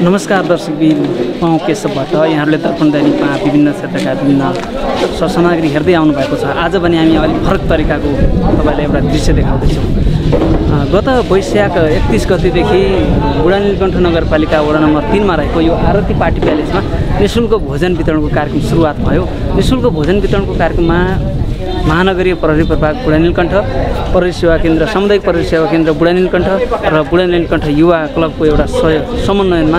नमस्कार दर्शकबिन, म केशवबाट। यहाँहरूले दर्पण दैनिकमा विभिन्न क्षेत्रका विभिन्न सरसामग्री हेर्दै आउनु भएको छ। आज पनि हामी अलिक फरक तरिकाको तपाईँलाई एउटा दृश्य देखाउँदैछौँ। गत वैशाख 31 गतेदेखि बुढा नीलकण्ठ नगरपालिका वडा नम्बर 3 मा रहेको यो आरती पार्टी प्यालेसमा निःशुल्क भोजन वितरणको कार्यक्रम सुरुवात भयो। निःशुल्क भोजन वितरणको कार्यक्रममा महानगरीय प्रहरी प्रभाग बुढा नीलकण्ठ, प्रहरी सेवा केन्द्र, सामुदायिक प्रहरी सेवा केन्द्र बुढा नीलकण्ठ र बुढा नीलकण्ठ युवा क्लबको एउटा समन्वयमा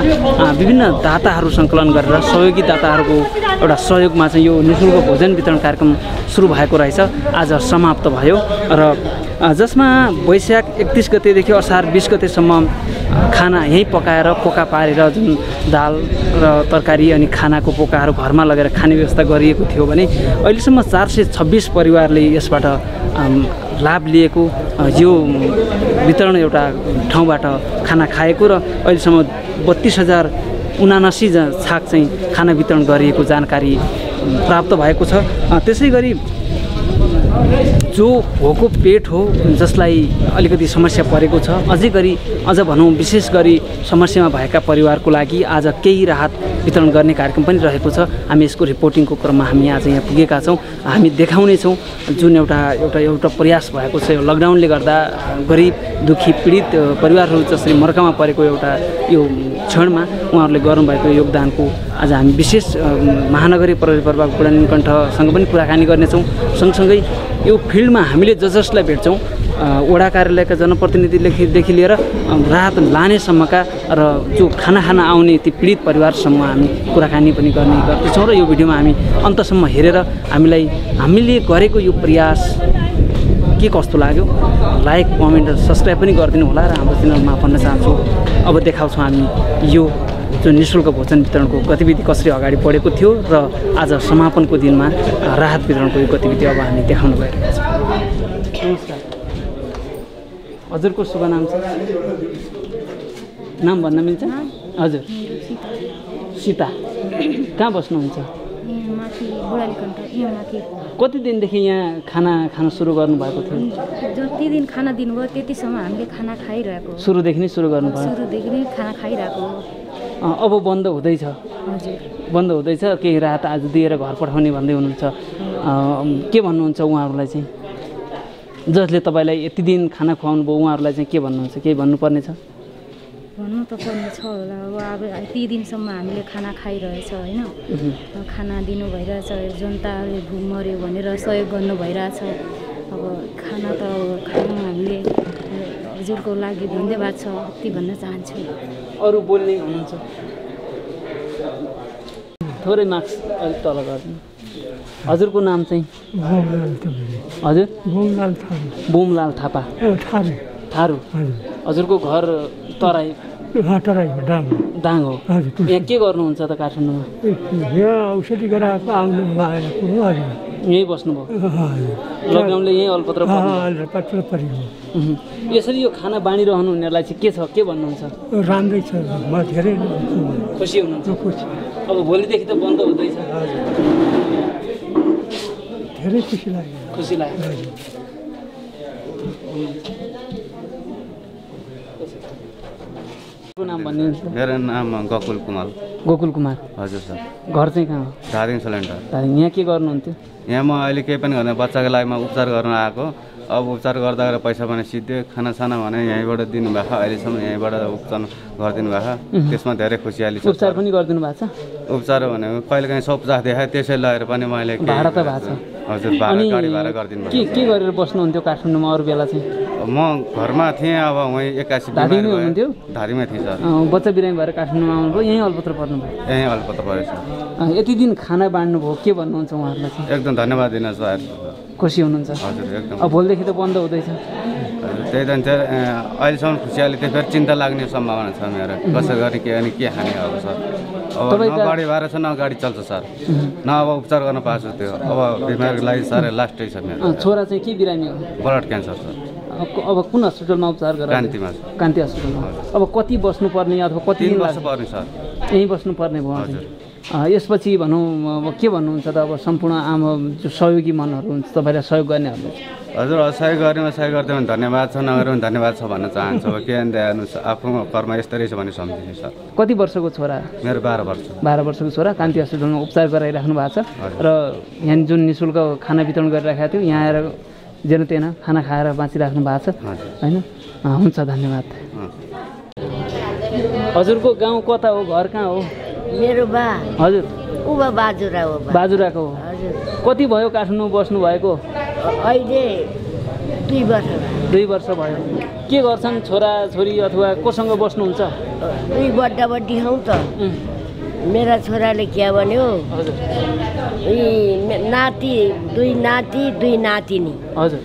विभिन्न दाताहरू सङ्कलन गरेर सहयोगी दाताहरूको एउटा सहयोगमा चाहिँ यो निःशुल्क भोजन वितरण कार्यक्रम सुरु भएको रहेछ। आज समाप्त भयो र जसमा वैशाख 31 गतेदेखि असार 20 गतेसम्म खाना यहीँ पकाएर पोका पारेर जुन दाल र तरकारी अनि खानाको पोकाहरू घरमा लगेर खाने व्यवस्था गरिएको थियो भने अहिलेसम्म 426 परिवारले यसबाट लाभ लिएको, यो वितरण एउटा ठाउँबाट खाना खाएको र अहिलेसम्म 32,079 छाक चाहिँ खाना वितरण गरिएको जानकारी प्राप्त भएको छ। त्यसै गरी जो भोको पेट हो, जसलाई अलिकति समस्या परेको छ, अझ भनौँ विशेष गरी समस्यामा भएका परिवारको लागि आज केही राहत वितरण गर्ने कार्यक्रम पनि रहेको छ। हामी यसको रिपोर्टिङको क्रममा हामी आज यहाँ पुगेका छौँ। हामी देखाउनेछौँ जुन एउटा प्रयास भएको छ। लकडाउनले गर्दा गरिब दुखी पीडित परिवारहरू जसरी मर्कामा परेको एउटा यो क्षणमा उहाँहरूले गर्नुभएको योगदानको आज हामी विशेष महानगरीय प्रहरी प्रभाग बुढा नीलकण्ठसँग पनि कुराकानी गर्नेछौँ। सँगसँगै यो फिल्डमा हामीले जसलाई भेट्छौँ, वडा कार्यालयका जनप्रतिनिधिदेखि लिएर राहत लानेसम्मका र जो खाना खान आउने ती पीडित परिवारसम्म हामी कुराकानी पनि गर्ने गर्दछौँ। र यो भिडियोमा हामी अन्तसम्म हेरेर हामीले गरेको यो प्रयास के कस्तो लाग्यो, लाइक कमेन्ट र सब्सक्राइब पनि गरिदिनु होला। र हाम्रो च्यानलमा भन्न चाहन्छु, अब देखाउँछौँ हामी यो जो निःशुल्क भोजन वितरणको गतिविधि कसरी अगाडि बढेको थियो र आज समापनको दिनमा राहत वितरणको यो गतिविधि अब हामी देखाउनु गइरहेका छौँ। नमस्कार, हजुरको शुभ नाम छ? नाम भन्न मिल्छ? हजुर, सीता। कहाँ बस्नुहुन्छ? कति दिनदेखि यहाँ खाना खान सुरु गर्नुभएको थियो? जति दिन खाना दिनुभयो त्यतिसम्म हामीले खाना खाइरहेको। सुरुदेखि नै सुरु गर्नुभयो? सुरुदेखि नै खाना खाइरहेको। अब बन्द हुँदैछ? बन्द हुँदैछ। केही राहत आज दिएर घर पठाउने भन्दै हुनुहुन्छ। के भन्नुहुन्छ उहाँहरूलाई चाहिँ, जसले तपाईँलाई यति दिन खाना खुवाउनु भयो, उहाँहरूलाई चाहिँ के भन्नुहुन्छ? केही भन्नुपर्ने छ? भन्नु त पर्ने छ होला। अब यति दिनसम्म हामीले खाना खाइरहेछ होइन, खाना दिनु भइरहेछ, जनताले मऱ्यो भनेर सहयोग गर्नु भइरहेछ। अब खाना त खानु हामीले हजुरको लागि धन्यवाद छ, यति भन्न चाहन्छु। अरू बोल्ने हुनुहुन्छ? थोरै मार्क्स अलिक तल गरिदिनु। हजुरको नाम चाहिँ? हजुर, बोमलाल थापा। थारू। हजुरको घर तराई दाङ हो। यहाँ के गर्नुहुन्छ त काठमाडौँमा? औषधि गराएको आउनु यहीँ बस्नुभयो? लकडाउनले यहीँ अलपत्र परेको। यसरी यो खाना बाँडिरहनु हुनेहरूलाई चाहिँ के छ, के भन्नुहुन्छ? राम्रै छ, म धेरै खुसी हुनुहुन्छ? अब भोलिदेखि त बन्द हुँदैछ। धेरै खुसी लाग्यो। खुसी लाग्यो। नाम भन्नुहुन्छ? मेरो नाम गोकुल कुमार। गोकुल कुमार। हजुर सर। घर चाहिँ कहाँ हो? धादिङ सिलिन्डर। यहाँ के गर्नुहुन्थ्यो? यहाँ म अहिले केही पनि गर्दैन, बच्चाको लागि म उपचार गर्न आएको। अब उपचार गर्दा पैसा पनि सिद्धि, खानासाना भने यहीँबाट दिनुभएको। अहिलेसम्म यहीँबाट उपचार गरिदिनु भएको, त्यसमा धेरै खुसियाली छ। उपचार पनि गरिदिनु भएको छ? उपचार भनेको कहिलेकाहीँ सौपचार देखाएँ, त्यसै लगेर पनि मैले भाडा त भएको छ? हजुर, गाडी भाडा गरिदिनु भएको। के गरेर बस्नुहुन्थ्यो काठमाडौँमा अरू बेला चाहिँ? म घरमा थिएँ, अब वहीँ 81 धादिङमै हुनुहुन्थ्यो? धादिङमै थिएँ सर। बच्चा बिरामी भएर काठमाडौँमा आउनुभयो, यहीँ अलपत्र पर्नुभयो? यहीँ अलपत्र परेछ। यति दिन खाना बाँड्नु भयो, के भन्नुहुन्छ उहाँहरूलाई चाहिँ? एकदम धन्यवाद दिन सर। खुसी हुनुहुन्छ? हजुर, एकदम। अब भोलिदेखि त बन्द हुँदैछ? त्यही त अहिलेसम्म खुसियाली त्यो फेरि चिन्ता लाग्ने सम्भावना छ मेरो, कसो गर्ने के अनि के खाने अब सर। अब न गाडी भाडा छ न गाडी चल्छ सर, न अब उपचार गर्न पाएको त्यो। अब बिमारीको लागि साह्रै लास्टै छ मेरो। छोरा चाहिँ के बिरामी हो? Blood cancer sir. अब कुन हस्पिटलमा उपचार गरेर? कान्तिमा। कान्ति हस्पिटलमा। अब कति बस्नुपर्ने अथवा कति दिन बस्नुपर्ने सर? यहीँ बस्नुपर्ने भयो? हजुर। यसपछि भनौँ अब के भन्नुहुन्छ त? अब सम्पूर्ण आम जो सहयोगी मनहरू हुन्छ, तपाईँलाई सहयोग गर्नेहरूले हजुर सहयोग गरेमा सहयोग गरिदियो भने धन्यवाद छ, नगऱ्यो भने धन्यवाद छ भन्न चाहन्छु। अब के अनुसार आफ्नो कर्म यस्तो रहेछ भन्ने सम्झिने सर। कति वर्षको छोरा? मेरो 12 वर्ष। 12 वर्षको छोरा कान्ति हस्पिटलमा उपचार गराइराख्नु भएको छ र यहाँ जुन निःशुल्क खाना वितरण गरिराखेको थियो यहाँ आएर जेन तेन खाना खाएर बाँचिराख्नु भएको छ होइन। हुन्छ, धन्यवाद। हजुरको गाउँ कता हो, घर कहाँ हो? मेरो बा हजुर उभा बाजुरा हो। बाजुराको हो। हजुर। कति भयो काठमाडौँ बस्नु भएको? अहिले 2 वर्ष। 2 वर्ष भयो। के गर्छन् छोरा छोरी अथवा कोसँग बस्नुहुन्छ? 2 बड्डा बड्डी हौ त। मेरा छोराले के भन्यो, नाति 2 नाति 2 नातिनी। हजुर।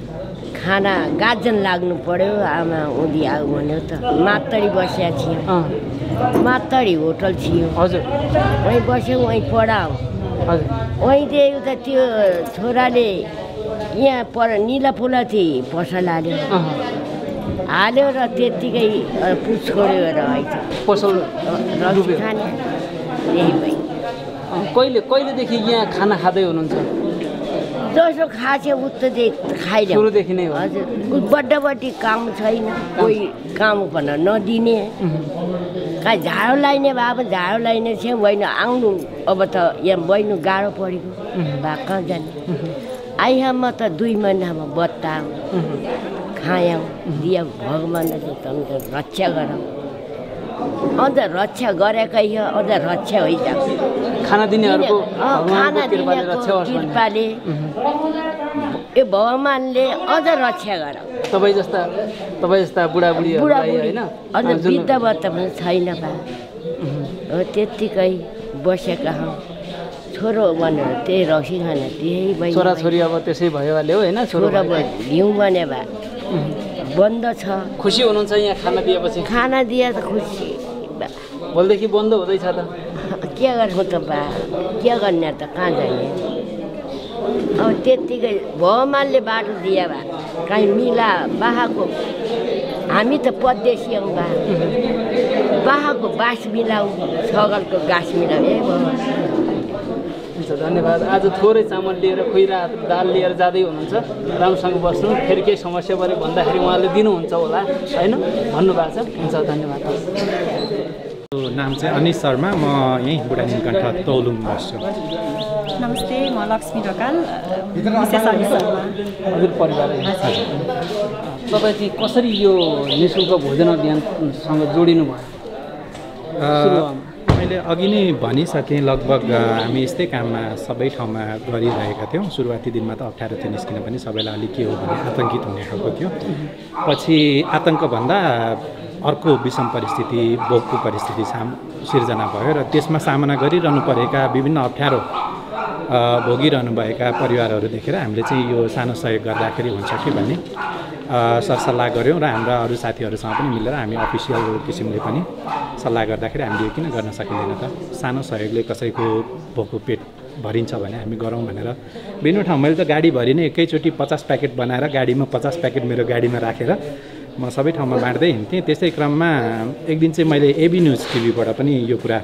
खाना गाजन लाग्नु पर्यो, आमा उदी आऊ भन्यो त। मातडी बसेका थियौँ। मातडी होटल थियो। हजुर। वहीँ बस्यौँ, वहीँ पढाऊ। हजुर। वहीँ त्यो त त्यो छोराले यहाँ निला फुलाथी पसल हाल्यो र त्यत्तिकै पुछ छोड्यो र आइछ पसल रक्सी खाने। यही भई कहिलेदेखि यहाँ खाना खाँदै हुनुहुन्छ? जसो खाछे उस्तै खाइरह्यो सुरुदेखि नै हो। हजुर। बड्डा बड्डी काम छैन, कोही काम भन्न नदिने। कहाँ झाडो लगाइने भए पनि झाडो लगाइने थियो। बहिनी आउनु, अब त यहाँ बहिनी गाह्रो परेको भए कहाँ जाने। आइहाम त 2 महिनामा बत्ता खायौँ दिया भगवान्ले त रक्षा गरौँ। अझ रक्षा गरेकै हो, अझ रक्षा भइजाऊ। खाना दिनेहरूको खाना दिनेको कृपाले यो भगवान्ले अझ रक्षा गरौँ। तपाईँ जस्ता बुढाबुढीहरूलाई होइन, अझ वृद्धवत पनि छैन बा। हो त्यत्तिकै बसेका हौँ। छोरो भनेर त्यही रक्सी खाने त्यही भयो। छोराछोरी अब त्यसै भयो होला होइन। छोरा लिउँ भने भए बन्द छ। खुसी हुनुहुन्छ यहाँ खाना दिएपछि? खाना दिए त खुसी। भोलिदेखि बन्द हुँदैछ त के गर्नु त बा, के गर्ने त, कहाँ जाने। अब त्यत्तिकै भगवान्ले बाटो दिए भए कहीँ मिला बाहाको। हामी त परदेशी हौँ बा। बाहाको बास मिलाऊ, छगलको गाँस मिलाऊ। ए भगवान्। हुन्छ, धन्यवाद। आज थोरै चामल लिएर खुइरा दाल लिएर जाँदै हुनुहुन्छ। राम्रोसँग बस्नु, फेरि केही समस्या पऱ्यो भन्दाखेरि उहाँले दिनुहुन्छ होला होइन, भन्नुभएको छ। हुन्छ, धन्यवाद। नाम चाहिँ अनिश शर्मा, म यहीँ बुढा नीलकण्ठ तौलुङ बस्छु। नमस्ते, म लक्ष्मी ढकाल, विशेष अनिश शर्मा। हजुर परिवार तपाईँ चाहिँ कसरी यो निःशुल्क भोजन अभियानसँग जोडिनु भयो? मैले अघि नै भनिसकेँ, लगभग हामी यस्तै काममा सबै ठाउँमा गरिरहेका थियौँ। सुरुवाती दिनमा त अप्ठ्यारो थियो, निस्किन पनि सबैलाई अलिक के हो भने आतङ्कित हुने खालको थियो। पछि आतङ्कभन्दा अर्को विषम परिस्थिति, भोगको परिस्थिति सिर्जना भयो र त्यसमा सामना गरिरहनु परेका विभिन्न अप्ठ्यारो भोगिरहनुभएका परिवारहरू देखेर हामीले चाहिँ यो सानो सहयोग गर्दाखेरि हुन्छ कि भन्ने सरसल्लाह गऱ्यौँ र हाम्रा अरू साथीहरूसँग पनि मिलेर हामी अफिसियल किसिमले पनि सल्लाह गर्दाखेरि हामीले यो किन गर्न सकिँदैन त, सानो सहयोगले कसैको भोको पेट भरिन्छ भने हामी गरौँ भनेर विभिन्न ठाउँ मैले त गाडीभरि नै एकैचोटि 50 प्याकेट बनाएर गाडीमा 50 प्याकेट मेरो गाडीमा राखेर म सबै ठाउँमा बाँड्दै हिँड्थेँ। त्यसै क्रममा एक दिन चाहिँ मैले एबी न्युज टिभीबाट पनि यो कुरा,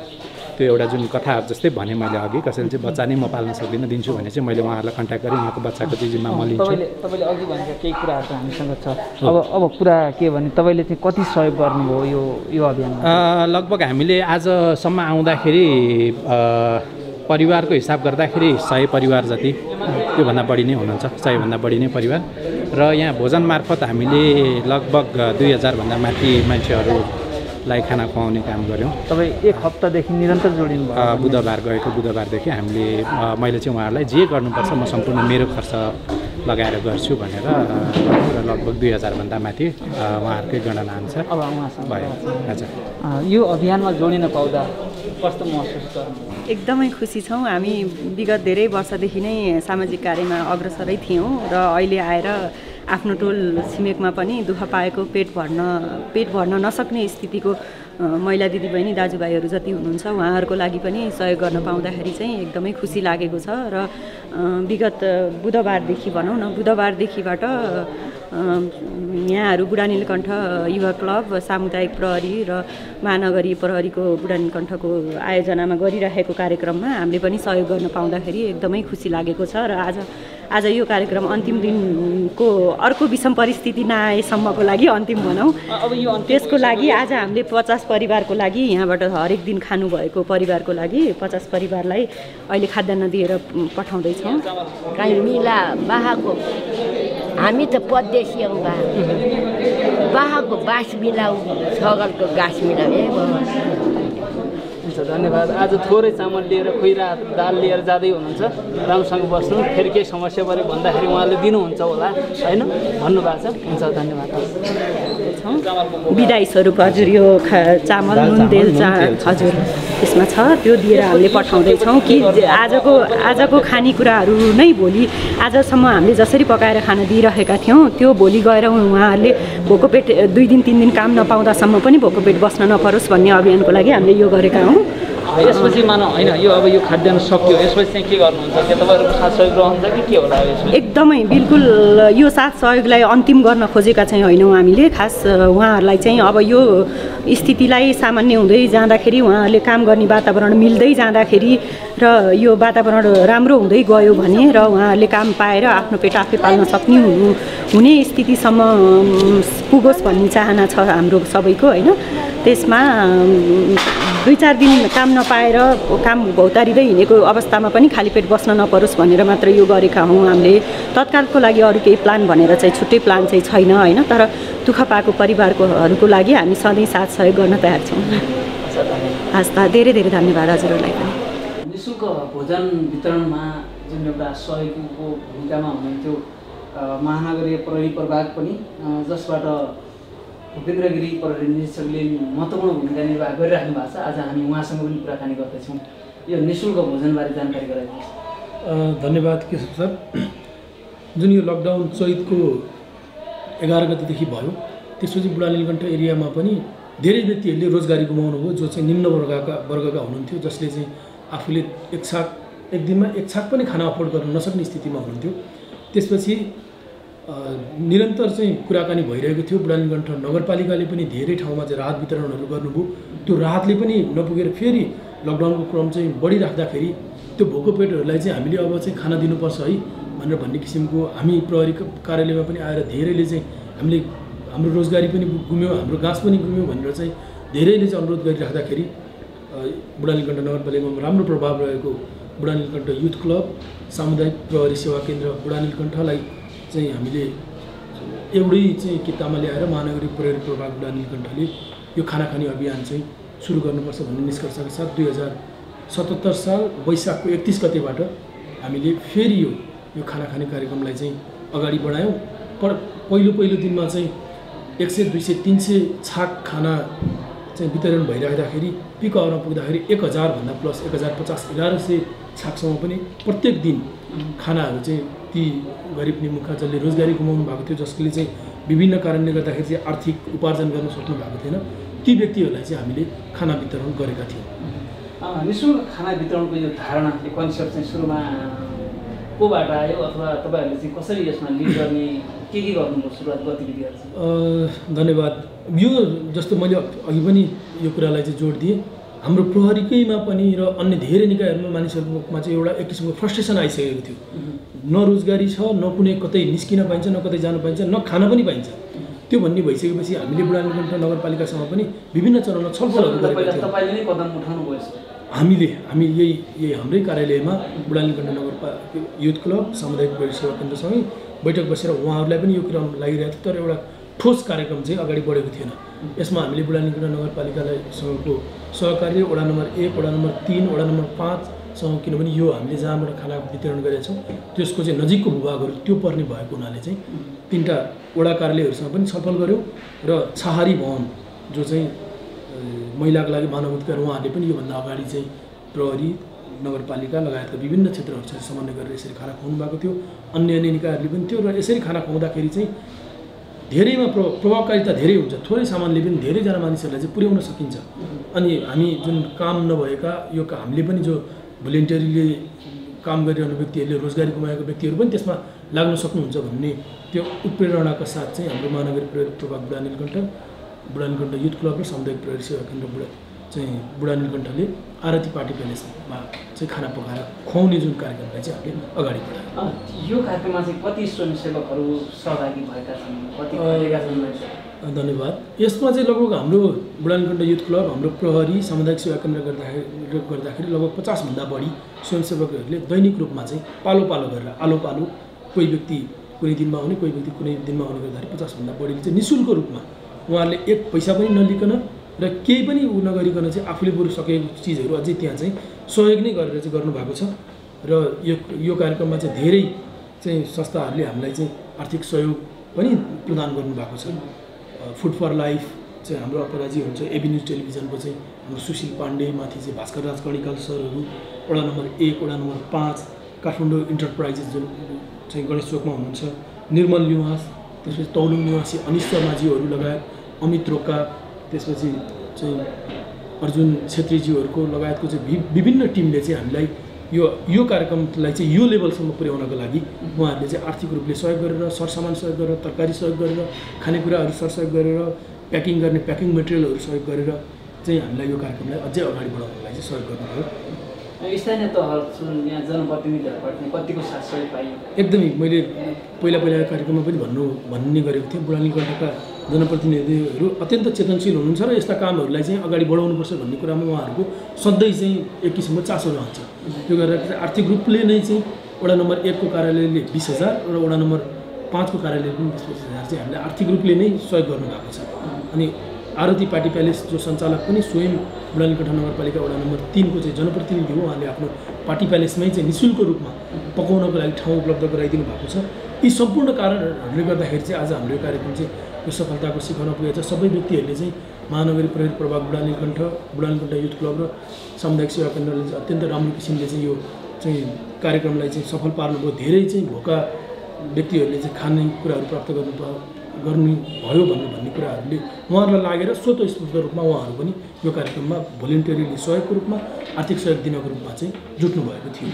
त्यो एउटा जुन कथा जस्तै भने मैले अघि, कसैले चाहिँ बच्चा नै म पाल्न सक्दिनँ दिन्छु भने चाहिँ मैले उहाँहरूलाई कन्ट्याक्ट गरेँ। उहाँको बच्चाको चाहिँ जिम्मा म लिन्छु। तपाईँले अघि भनेको केही कुराहरू हामीसँग छ। अब कुरा के भने तपाईँले चाहिँ कति सहयोग गर्नुभयो यो अभियानमा? लगभग हामीले आजसम्म आउँदाखेरि परिवारको हिसाब गर्दाखेरि 100 परिवार जति, त्योभन्दा बढी नै हुनुहुन्छ, 100 भन्दा बढी नै परिवार। र यहाँ भोजन मार्फत हामीले लगभग 2000 भन्दा माथि मान्छेहरूलाई खाना खुवाउने काम गऱ्यौँ। तपाईँ 1 हप्तादेखि निरन्तर जोडिनु भयो? बुधबार गएको बुधबारदेखि हामीले मैले चाहिँ उहाँहरूलाई जे गर्नुपर्छ म सम्पूर्ण मेरो खर्च लगाएर गर्छु भनेर र लगभग 2000 भन्दा माथि उहाँहरूकै गणना अनुसार अब उहाँसँग भयो। हजुर, यो अभियानमा जोडिन पाउँदा कस्तो महसुस गर्नु? एकदमै खुसी छौँ। हामी विगत धेरै वर्षदेखि नै सामाजिक कार्यमा अग्रसरै थियौँ र अहिले आएर आफ्नो टोल छिमेकमा पनि दुःख पाएको पेट भर्न नसक्ने स्थितिको महिला दिदीबहिनी दाजुभाइहरू जति हुनुहुन्छ उहाँहरूको लागि पनि सहयोग गर्न पाउँदाखेरि चाहिँ एकदमै खुसी लागेको छ। र विगत बुधबारदेखि भनौँ न, बुधबारदेखिबाट यहाँहरू बुढा नीलकण्ठ युवा क्लब, सामुदायिक प्रहरी र महानगरीय प्रहरीको बुढा नीलकण्ठको आयोजनामा गरिरहेको कार्यक्रममा हामीले पनि सहयोग गर्न पाउँदाखेरि एकदमै खुसी लागेको छ। र आज आज यो कार्यक्रम अन्तिम दिनको अर्को विषम परिस्थिति नआएसम्मको लागि अन्तिम भनौँ। अब यो त्यसको लागि आज हामीले 50 परिवारको लागि यहाँबाट हरेक दिन खानुभएको परिवारको लागि 50 परिवारलाई अहिले खाद्यान्न दिएर पठाउँदैछौँ। काहीँ मिला बाहाको हामी त परदेशी हौँ बाहाको बास मिलाऊ छगलको गाँस मिलाऊ हुन्छ धन्यवाद। आज थोरै चामल लिएर खुइरा दाल लिएर जाँदै हुनुहुन्छ, राम्रोसँग बस्नु, फेरि केही समस्या पऱ्यो भन्दाखेरि उहाँले दिनुहुन्छ होला होइन भन्नुभएको छ। हुन्छ धन्यवाद। बिदाई स्वरूप हजुर यो चामल नुन तेल हजुर यसमा छ, त्यो दिएर हामीले पठाउँदैछौँ कि आजको खानेकुराहरू नै भोलि आजसम्म हामीले जसरी पकाएर खाना दिइरहेका थियौँ त्यो भोलि गएर उहाँहरूले भोको पेट 2 दिन 3 दिन काम नपाउँदासम्म पनि भोको पेट बस्न नपरोस् भन्ने अभियानको लागि हामीले यो गरेका हौँ। यसपछि मानव होइन यो अब यो खाद्यान्न सक्यो यसपछि चाहिँ के गर्नुहुन्छ? के तपाईँहरूको साथ सहयोग रहन्छ कि के होला? एकदमै बिल्कुल यो साथ सहयोगलाई अन्तिम गर्न खोजेका चाहिँ होइनौँ हामीले। खास उहाँहरूलाई चाहिँ अब यो स्थितिलाई सामान्य हुँदै जाँदाखेरि उहाँहरूले काम गर्ने वातावरण मिल्दै जाँदाखेरि र यो वातावरण राम्रो हुँदै गयो भने र उहाँहरूले काम पाएर आफ्नो पेट आफै पाल्न सक्ने हुने स्थितिसम्म पुगोस् भन्ने चाहना छ हाम्रो सबैको होइन। त्यसमा 2-4 दिन काम नपाएर काम भौतारिँदै हिँडेको अवस्थामा पनि खाली पेट बस्न नपरोस् भनेर मात्र यो गरेका हौँ हामीले। तत्कालको लागि अरू केही प्लान भनेर चाहिँ छुट्टै प्लान चाहिँ छैन होइन। तर दुःख पाएको परिवारकोहरूको लागि हामी सधैँ साथ सहयोग गर्न तयार छौँ। हस् त धेरै धेरै धन्यवाद हजुरहरूलाई पनि। निःशुल्क भोजन वितरणमा जुन एउटा सहयोगको भूमिकामा हुनुहुन्थ्यो महानगरीय प्रहरी प्रभाग पनि, जसबाट भूपेन्द्र गिरी प्रहरी निरीक्षकले महत्त्वपूर्ण भूमिका निर्वाह गरिराख्नु भएको छ। आज हामी उहाँसँग पनि कुराकानी गर्दैछौँ। यो निःशुल्क भोजनबारे जानकारी गराइदिनुहोस्। धन्यवाद केशव सर। जुन यो लकडाउन चैतको 11 गतेदेखि भयो त्यसपछि बुढा नीलकण्ठ एरियामा पनि धेरै व्यक्तिहरूले रोजगारी गुमाउनु भयो, जो चाहिँ निम्न वर्गका हुनुहुन्थ्यो, जसले चाहिँ आफूले एक दिनमा एक छाक पनि खाना अफोर्ड गर्न नसक्ने स्थितिमा हुनुहुन्थ्यो। त्यसपछि निरन्तर चाहिँ कुराकानी भइरहेको थियो। बुढा नीलकण्ठ नगरपालिकाले पनि धेरै ठाउँमा चाहिँ राहत वितरणहरू गर्नुभयो। त्यो राहतले पनि नपुगेर फेरि लकडाउनको क्रम चाहिँ बढिराख्दाखेरि त्यो भोको पेटहरूलाई चाहिँ हामीले अब चाहिँ खाना दिनुपर्छ है भनेर भन्ने किसिमको हामी प्रहरी कार्यालयमा पनि आएर धेरैले चाहिँ हामीले हाम्रो रोजगारी पनि गुम्यौँ, हाम्रो गाँस पनि गुम्यौँ भनेर चाहिँ धेरैले चाहिँ अनुरोध गरिराख्दाखेरि बुढा नीलकण्ठ नगरपालिकामा राम्रो प्रभाव रहेको बुढा नीलकण्ठ युथ क्लब, सामुदायिक प्रहरी सेवा केन्द्र बुढा नीलकण्ठलाई चाहिँ हामीले एउटै चाहिँ किताबमा ल्याएर महानगरीय प्रहरी प्रभाग बुढा नीलकण्ठले यो खाना खाने अभियान चाहिँ सुरु गर्नुपर्छ भन्ने निष्कर्षका साथ 2077 साल वैशाखको 31 गतेबाट हामीले फेरि यो खाना खाने कार्यक्रमलाई चाहिँ अगाडि बढायौँ। पहिलो दिनमा चाहिँ 100, 200, 300 छाक खाना चाहिँ वितरण भइराख्दाखेरि पिक आवरमा पुग्दाखेरि 1000 भन्दा प्लस 1050, 1100 छाकसम्म पनि प्रत्येक दिन खानाहरू चाहिँ ती गरिब निमुखा जसले रोजगारी गुमाउनु भएको थियो, जसले चाहिँ विभिन्न कारणले गर्दाखेरि चाहिँ आर्थिक उपार्जन गर्न सक्नु भएको थिएन, ती व्यक्तिहरूलाई चाहिँ हामीले खाना वितरण गरेका थियौँ। निःशुल्क खाना वितरणको यो धारणा यो कन्सेप्ट चाहिँ सुरुमा कोबाट आयो अथवा तपाईँहरूले चाहिँ कसरी यसमा लिड गर्ने के गर्नुभयो सुरुवात गतिविधिहरू? धन्यवाद। यो जस्तो मैले अघि पनि यो कुरालाई चाहिँ जोड दिएँ, हाम्रो प्रहरीकैमा पनि र अन्य धेरै निकायहरूमा मानिसहरूमा चाहिँ एउटा एक किसिमको फ्रस्ट्रेसन आइसकेको थियो। न रोजगारी छ, न कुनै कतै निस्किन पाइन्छ, न कतै जान पाइन्छ, न खान पनि पाइन्छ। त्यो भन्ने भइसकेपछि हामीले बुढा नीलकण्ठ नगरपालिकासँग पनि विभिन्न चरणमा छलफलहरू गरेका थियौँ। तपाईँले नै कदम उठाउनु भयो? हामी यही हाम्रै कार्यालयमा बुढा नीलकण्ठ नगरपालिका युथ क्लब, सामुदायिक प्रहरी सेवा केन्द्रसँगै बैठक बसेर उहाँहरूलाई पनि यो कुरा लागिरहेको थियो, तर एउटा ठोस कार्यक्रम चाहिँ अगाडि बढेको थिएन। यसमा हामीले बुढा नीलकण्ठ नगरपालिकासँगको सहकार्य वडा नम्बर 1, वडा नम्बर 3, वडा नम्बर 5सँग, किनभने यो हामीले जहाँबाट खाना वितरण गरेका छौँ त्यसको चाहिँ नजिकको भूभागहरू त्यो पर्ने भएको हुनाले चाहिँ 3टा वडा कार्यालयहरूसँग पनि छलफल गऱ्यौँ र छहारी भवन जो चाहिँ महिलाको लागि मानव अधिकार उहाँहरूले पनि योभन्दा अगाडि चाहिँ प्रहरी, नगरपालिका लगायतका विभिन्न क्षेत्रहरूसँग समन्वय गरेर यसरी खाना खुवाउनु भएको थियो। अन्य निकायहरूले पनि थियो र यसरी खाना खुवाउँदाखेरि चाहिँ धेरैमा प्रभावकारिता धेरै हुन्छ। थोरै सामानले पनि धेरैजना मानिसहरूलाई चाहिँ पुर्याउन सकिन्छ। अनि हामी जुन काम नभएका यो हामीले पनि जो भोलिन्टियरली काम गरिरहने व्यक्तिहरूले, रोजगारी गुमाएका व्यक्तिहरू पनि त्यसमा लाग्न सक्नुहुन्छ भन्ने त्यो उत्प्रेरणाका साथ चाहिँ हाम्रो महानगरीय प्रहरी प्रभाग बुढा नीलकण्ठ युथ क्लब र सामुदायिक प्रहरी सेवा केन्द्र चाहिँ बुढा नीलकण्ठले आरती पार्टी प्यालेसमा चाहिँ खाना पकाएर खुवाउने जुन कार्यक्रमलाई चाहिँ हामीले अगाडि बढायौँ। यो कार्यक्रममा चाहिँ कति स्वयंसेवकहरू सहभागी भएका छन्, कति भएका छन्? धन्यवाद। यसमा चाहिँ लगभग हाम्रो बुढा नीलकण्ठ युथ क्लब, हाम्रो प्रहरी, सामुदायिक सेवा केन्द्र गर्दाखेरि लगभग 50 भन्दा बढी स्वयंसेवकहरूले दैनिक रूपमा चाहिँ पालो पालो गरेर आलो पालो कोही व्यक्ति कुनै दिनमा आउने, कोही व्यक्ति कुनै दिनमा आउने गर्दाखेरि 50 भन्दा बढीले चाहिँ निःशुल्क रूपमा उहाँहरूले एक पैसा पनि नलिकन र केही पनि उ नगरिकन चाहिँ आफूले बरु सकेको चिजहरू अझै त्यहाँ चाहिँ सहयोग नै गरेर चाहिँ गर्नुभएको छ। र यो कार्यक्रममा चाहिँ धेरै चाहिँ संस्थाहरूले हामीलाई चाहिँ आर्थिक सहयोग पनि प्रदान गर्नुभएको छ। फुड फर लाइफ चाहिँ हाम्रो अपराजी हुन्छ, एबी न्युज टेलिभिजनको चाहिँ हाम्रो सुशील पाण्डे, माथि चाहिँ भास्कर राज कणिकल सरहरू, वडा नम्बर 1, वडा नम्बर 5, काठमाडौँ इन्टरप्राइजेस जुन चाहिँ गणेश चोकमा हुनुहुन्छ, निर्मल निवास, त्यसपछि तौलुङ निवासी अनिश शर्माज्यूहरू लगायत अमित रोका, त्यसपछि चाहिँ अर्जुन छेत्रीज्यूहरूको लगायतको चाहिँ विभिन्न टिमले चाहिँ हामीलाई यो कार्यक्रमलाई चाहिँ यो लेभलसम्म पुर्याउनको लागि उहाँहरूले चाहिँ आर्थिक रूपले सहयोग गरेर, सरसामान सहयोग गरेर, तरकारी सहयोग गरेर, खानेकुराहरू सरसहयोग गरेर, प्याकिङ गर्ने प्याकिङ मेटेरियलहरू सहयोग गरेर चाहिँ हामीलाई यो कार्यक्रमलाई अझै अगाडि बढाउनको लागि चाहिँ सहयोग गर्नुभयो। स्थानीय तहहरू यहाँ जनप्रतिनिधिहरूबाट कतिको साथ सहयोग पाइयो? एकदमै मैले पहिला कार्यक्रममा पनि भन्ने गरेको थिएँ, बुढा नीलकण्ठका जनप्रतिनिधिहरू अत्यन्त चेतनशील हुनुहुन्छ र यस्ता कामहरूलाई चाहिँ अगाडि बढाउनुपर्छ भन्ने कुरामा उहाँहरूको सधैँ चाहिँ एक किसिमको चासो रहन्छ। त्यो गरेर आर्थिक रूपले नै चाहिँ वडा नम्बर 1 को कार्यालयले 20,000 र वडा नम्बर 5 को कार्यालयले पनि 20,000 चाहिँ हामीले आर्थिक रूपले नै सहयोग गर्नुभएको छ। अनि आरती पार्टी प्यालेस जो सञ्चालक पनि स्वयं बुढा नीलकण्ठ नगरपालिका वडा नम्बर 3 को चाहिँ जनप्रतिनिधि हो, उहाँले आफ्नो पार्टी प्यालेसमै चाहिँ निःशुल्क रूपमा पकाउनको लागि ठाउँ उपलब्ध गराइदिनु भएको छ। यी सम्पूर्ण कारणहरूले गर्दाखेरि चाहिँ आज हाम्रो यो कार्यक्रम चाहिँ यो सफलताको शिखरमा पुगेको छ। सबै व्यक्तिहरूले चाहिँ महानगरी प्रहरी प्रभाग बुढा नीलकण्ठ युथ क्लब र सामुदायिक सेवा केन्द्रले चाहिँ अत्यन्त राम्रो किसिमले चाहिँ यो चाहिँ कार्यक्रमलाई चाहिँ सफल पार्नुभयो। धेरै चाहिँ भोका व्यक्तिहरूले चाहिँ खाने कुराहरू प्राप्त गर्नुभयो भन्ने कुराहरूले उहाँहरूलाई लागेर स्वतस्फूर्त रूपमा उहाँहरू पनि यो कार्यक्रममा भोलिन्टियरली सहयोगको रूपमा आर्थिक सहयोग दिनको रूपमा चाहिँ जुट्नु भएको थियो।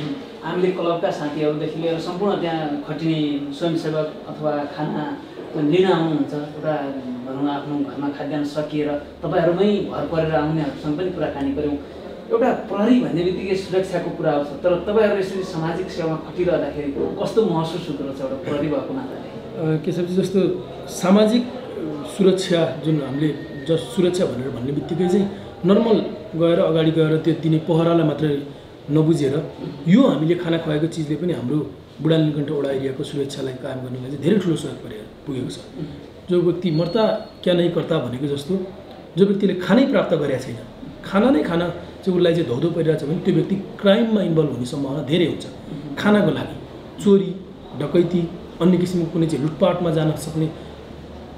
हामीले क्लबका साथीहरूदेखि लिएर सम्पूर्ण त्यहाँ खटिने स्वयंसेवक अथवा खाना लिन आउनुहुन्छ, एउटा भनौँ आफ्नो घरमा खाद्यान्न सकिएर तपाईँहरूमै भर परेर आउनेहरूसँग पनि कुराकानी गऱ्यौँ। एउटा प्रहरी भन्ने बित्तिकै सुरक्षाको कुरा आउँछ, तर तपाईँहरू यसरी सामाजिक सेवामा खटिरहँदाखेरि कस्तो महसुस हुँदो रहेछ एउटा प्रहरी भएको नाताले? केशवजी, जस्तो सामाजिक सुरक्षा जुन हामीले सुरक्षा भनेर भन्ने बित्तिकै चाहिँ नर्मल गएर अगाडि गएर त्यो दिने पहरालाई मात्रै नबुझेर यो हामीले खाना खुवाएको चिजले पनि हाम्रो बुढा नीलकण्ठ वडा एरियाको सुरक्षालाई कायम गर्नलाई चाहिँ धेरै ठुलो सहयोग पुगेको छ। जो व्यक्ति मर्ता क्या नै कर्ता भनेको जस्तो जो व्यक्तिले खानै प्राप्त गरेका छैन, खाना चाहिँ उसलाई चाहिँ धौधो परिरहेको छ भने त्यो व्यक्ति क्राइममा इन्भल्भ हुने सम्भावना धेरै हुन्छ। खानाको लागि चोरी, डकैती, अन्य किसिमको कुनै चाहिँ लुटपाटमा जान सक्ने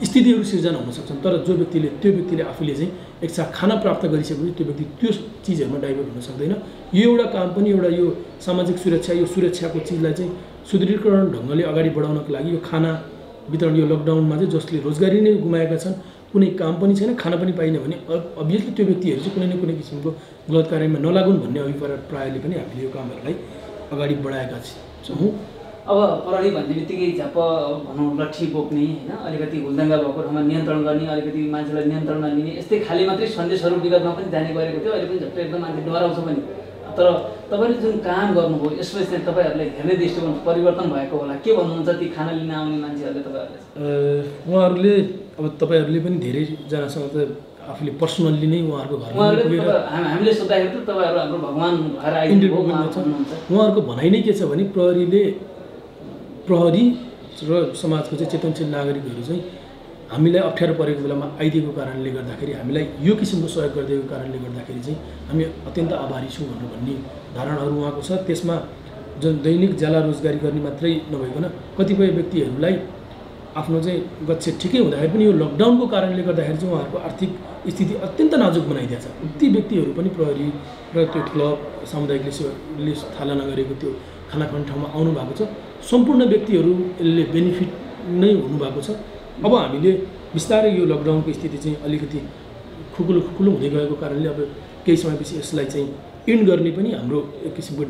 स्थितिहरू सिर्जना हुन सक्छन्। तर त्यो व्यक्तिले आफूले चाहिँ एक साथ खाना प्राप्त गरिसकेपछि त्यो व्यक्ति त्यो चिजहरूमा डाइभर्ट हुन सक्दैन। यो एउटा काम पनि एउटा यो सामाजिक सुरक्षा, यो सुरक्षाको चिजलाई चाहिँ सुदृढीकरण ढङ्गले अगाडि बढाउनको लागि यो खाना वितरण यो लकडाउनमा चाहिँ जसले रोजगारी नै गुमाएका छन्, कुनै काम पनि छैन, खाना पनि पाइनँ भने अभियसली त्यो व्यक्तिहरू चाहिँ कुनै न कुनै किसिमको गलत कार्यमा नलागुन् भन्ने अभिप्रायले पनि हामीले यो कामहरूलाई अगाडि बढाएका छौँ। अब प्रहरी भन्ने बित्तिकै झ्याप भनौँ लट्ठी बोक्ने होइन, अलिकति हुलदङ्गा भएको ठाउँमा नियन्त्रण गर्ने, अलिकति मान्छेलाई नियन्त्रणमा लिने यस्तै खाले मात्रै सन्देशहरू विगतमा पनि जाने गरेको थियो। अहिले पनि झट्टै एकदम मान्छे डराउँछ पनि। तर तपाईँले जुन काम गर्नुभयो यसमा चाहिँ तपाईँहरूलाई हेर्ने दृष्टिकोण परिवर्तन भएको होला। के भन्नुहुन्छ ती खाना लिन आउने मान्छेहरूले तपाईँहरूले? उहाँहरूले अब तपाईँहरूले पनि धेरैजनासँग त आफूले पर्सनल्ली नै उहाँहरूको घरमा हामीले सोद्धाखेरि त तपाईँहरू हाम्रो भगवान् भएर आइदिनु उहाँहरूको भनाइ नै के छ भने प्रहरी र समाजको चाहिँ चेतनशील नागरिकहरू चाहिँ हामीलाई अप्ठ्यारो परेको बेलामा आइदिएको कारणले गर्दाखेरि हामीलाई यो किसिमको सहयोग गरिदिएको कारणले गर्दाखेरि चाहिँ हामी अत्यन्त आभारी छौँ भन्ने धारणाहरू उहाँको छ। त्यसमा जुन दैनिक ज्याला रोजगारी गर्ने मात्रै नभइकन कतिपय व्यक्तिहरूलाई आफ्नो चाहिँ गच्छे ठिकै हुँदाखेरि पनि यो लकडाउनको कारणले गर्दाखेरि चाहिँ उहाँहरूको आर्थिक स्थिति अत्यन्त नाजुक बनाइदिएको छ। ती व्यक्तिहरू पनि प्रहरी र त्यो क्लब सामुदायिकले थाला नगरेको त्यो खाना खाने ठाउँमा आउनु भएको छ। सम्पूर्ण व्यक्तिहरूले बेनिफिट नै हुनुभएको छ। अब हामीले बिस्तारै यो लकडाउनको स्थिति चाहिँ अलिकति खुकुलो हुँदै गएको कारणले अब केही समयपछि यसलाई चाहिँ इन्ड गर्ने पनि हाम्रो एक किसिमको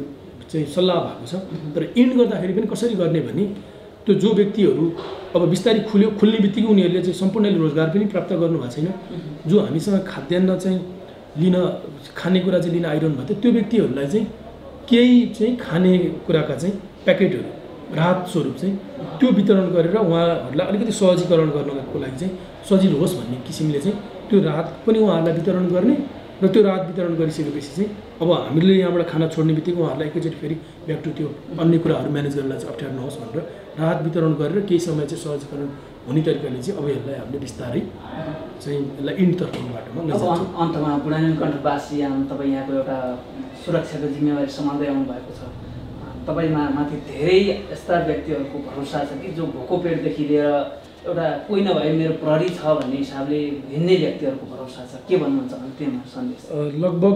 चाहिँ सल्लाह भएको छ। तर इन्ड गर्दाखेरि पनि कसरी गर्ने भने त्यो जो व्यक्तिहरू अब बिस्तारै खुल्ने बित्तिकै उनीहरूले चाहिँ सम्पूर्णले रोजगार पनि प्राप्त गर्नुभएको छैन। जो हामीसँग खाद्यान्न चाहिँ लिन खानेकुरा चाहिँ लिन आइरहनु भएको थियो त्यो व्यक्तिहरूलाई चाहिँ केही चाहिँ खानेकुराका चाहिँ प्याकेटहरू राहत स्वरूप चाहिँ त्यो वितरण गरेर उहाँहरूलाई अलिकति सहजीकरण गर्नको लागि चाहिँ सजिलो होस् भन्ने किसिमले चाहिँ त्यो राहत पनि उहाँहरूलाई वितरण गर्ने र त्यो राहत वितरण गरिसकेपछि चाहिँ अब हामीले यहाँबाट खाना छोड्ने बित्तिकै उहाँहरूलाई एकैचोटि फेरि ब्याक टु त्यो अन्य कुराहरू म्यानेज गर्नलाई चाहिँ अप्ठ्यारो नहोस् भनेर राहत वितरण गरेर केही समय चाहिँ सहजीकरण हुने तरिकाले चाहिँ अब यसलाई हामीले बिस्तारै चाहिँ यसलाई इन्डतर्फको बाटोमा लैजान्छौँ। अन्तमा बुढा नीलकण्ठवासी तपाईँ यहाँको एउटा सुरक्षाको जिम्मेवारी सम्हाल्दै आउनु भएको छ। तपाईँमा माथि धेरै यस्ता व्यक्तिहरूको भरोसा छ कि जो भोको पेटदेखि लिएर एउटा कोही नभए मेरो प्रहरी छ भन्ने हिसाबले हिँड्ने व्यक्तिहरूको भरोसा छ। के भन्नुहुन्छ अन्त्यमा सन्देश? लगभग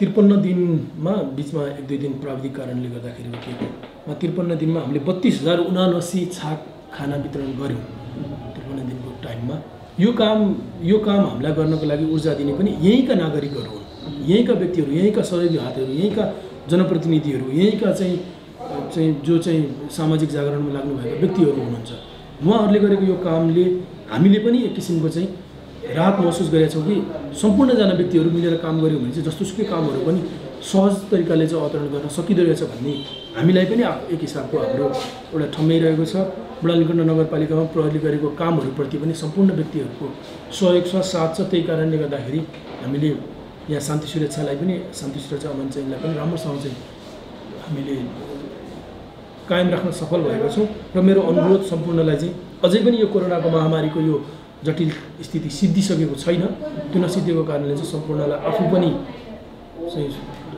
53 दिनमा बिचमा 1-2 दिन प्राविधिक कारणले गर्दाखेरि रोकिएको 53 दिनमा हामीले 32,079 छाक खाना वितरण गऱ्यौँ 53 दिनको टाइममा। यो काम हामीलाई गर्नको लागि ऊर्जा दिने पनि यहीँका नागरिकहरू हुन्, यहीँका व्यक्तिहरू, यहीँका सहयोगी हातहरू, यहीँका जनप्रतिनिधिहरू, यहीँका चाहिँ जो चाहिँ सामाजिक जागरणमा लाग्नुभएका व्यक्तिहरू हुनुहुन्छ। उहाँहरूले गरेको यो कामले हामीले पनि एक किसिमको चाहिँ राहत महसुस गरेका छौँ कि सम्पूर्णजना व्यक्तिहरू मिलेर काम गऱ्यौँ भने चाहिँ जस्तोसुकै कामहरू पनि सहज तरिकाले चाहिँ अवतरण गर्न सकिँदो रहेछ भन्ने हामीलाई पनि एक हिसाबको हाम्रो एउटा ठम्याइरहेको छ। बुढा नीलकण्ठ नगरपालिकामा प्रहरीले गरेको कामहरूप्रति पनि सम्पूर्ण व्यक्तिहरूको सहयोग छ, साथ छ। त्यही कारणले गर्दाखेरि हामीले यहाँ शान्ति सुरक्षालाई पनि शान्ति सुरक्षा अमन चाहिँलाई पनि राम्रोसँग चाहिँ हामीले कायम राख्न सफल भएका छौँ। र मेरो अनुरोध सम्पूर्णलाई चाहिँ अझै पनि यो कोरोनाको महामारीको यो जटिल स्थिति सिद्धिसकेको छैन। त्यो नसिद्धिएको कारणले चाहिँ सम्पूर्णलाई आफू पनि चाहिँ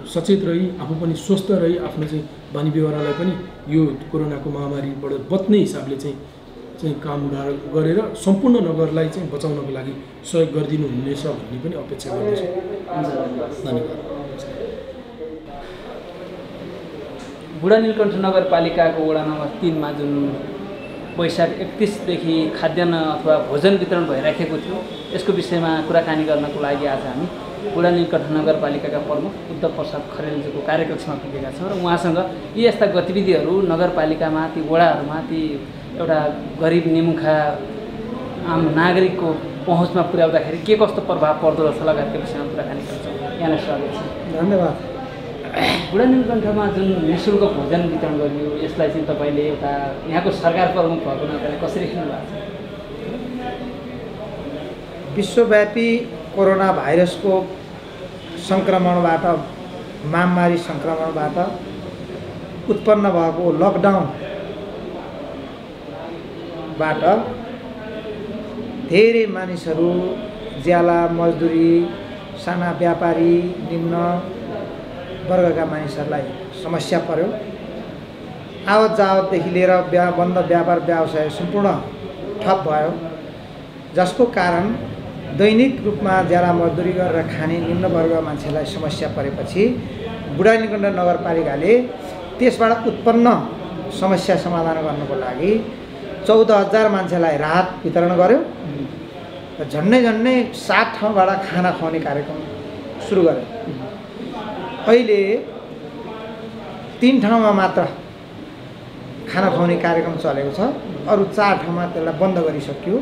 सचेत रही, आफू पनि स्वस्थ रही, आफ्नो चाहिँ बानी व्यवहारलाई पनि यो कोरोनाको महामारीबाट बच्ने हिसाबले चाहिँ काम गरेर सम्पूर्ण नगरलाई चाहिँ बचाउनको लागि सहयोग गरिदिनु हुनेछ भन्ने पनि अपेक्षा गर्दछु। धन्यवाद। बुढा नीलकण्ठ नगरपालिकाको वडा नम्बर 3 मा जुन वैशाख 31 देखि खाद्यान्न अथवा भोजन वितरण भइराखेको थियो, यसको विषयमा कुराकानी गर्नको लागि आज हामी बुढा नीलकण्ठ नगरपालिकाका प्रमुख उद्धव प्रसाद खरेलजीको कार्यकक्षमा पुगेका छौँ र उहाँसँग यी यस्ता गतिविधिहरू नगरपालिकामा, ती वडाहरूमा, ती एउटा गरिब निमुखा आम नागरिकको पहुँचमा पुर्याउँदाखेरि के कस्तो प्रभाव पर्दो रहेछ लगायतको विषयमा कुराकानी गर्छौँ। यहाँलाई स्वागत छ। धन्यवाद। बुढा नीलकण्ठमा जुन निःशुल्क भोजन वितरण गरियो, यसलाई चाहिँ तपाईँले एउटा यहाँको सरकार प्रमुख भएको नाताले कसरी हेर्नु भएको छ? विश्वव्यापी कोरोना भाइरसको सङ्क्रमणबाट, महामारी सङ्क्रमणबाट उत्पन्न भएको लकडाउनबाट धेरै मानिसहरू ज्याला, मजदुरी, साना व्यापारी, निम्न वर्गका मानिसहरूलाई समस्या पर्यो। आवत जावतदेखि लिएर बन्द व्यापार व्यवसाय सम्पूर्ण ठप भयो, जसको कारण दैनिक रूपमा ज्याला मजदुरी गरेर खाने निम्न वर्ग मान्छेलाई समस्या परेपछि बुढा नीलकण्ठ नगरपालिकाले त्यसबाट उत्पन्न समस्या समाधान गर्नको लागि 14,000 मान्छेलाई राहत वितरण गर्यो र झन्डै 7 ठाउँबाट खाना खुवाउने कार्यक्रम सुरु गर्यो। अहिले 3 ठाउँमा मात्र खाना खुवाउने कार्यक्रम चलेको छ, अरू 4 ठाउँमा त्यसलाई बन्द गरिसक्यो।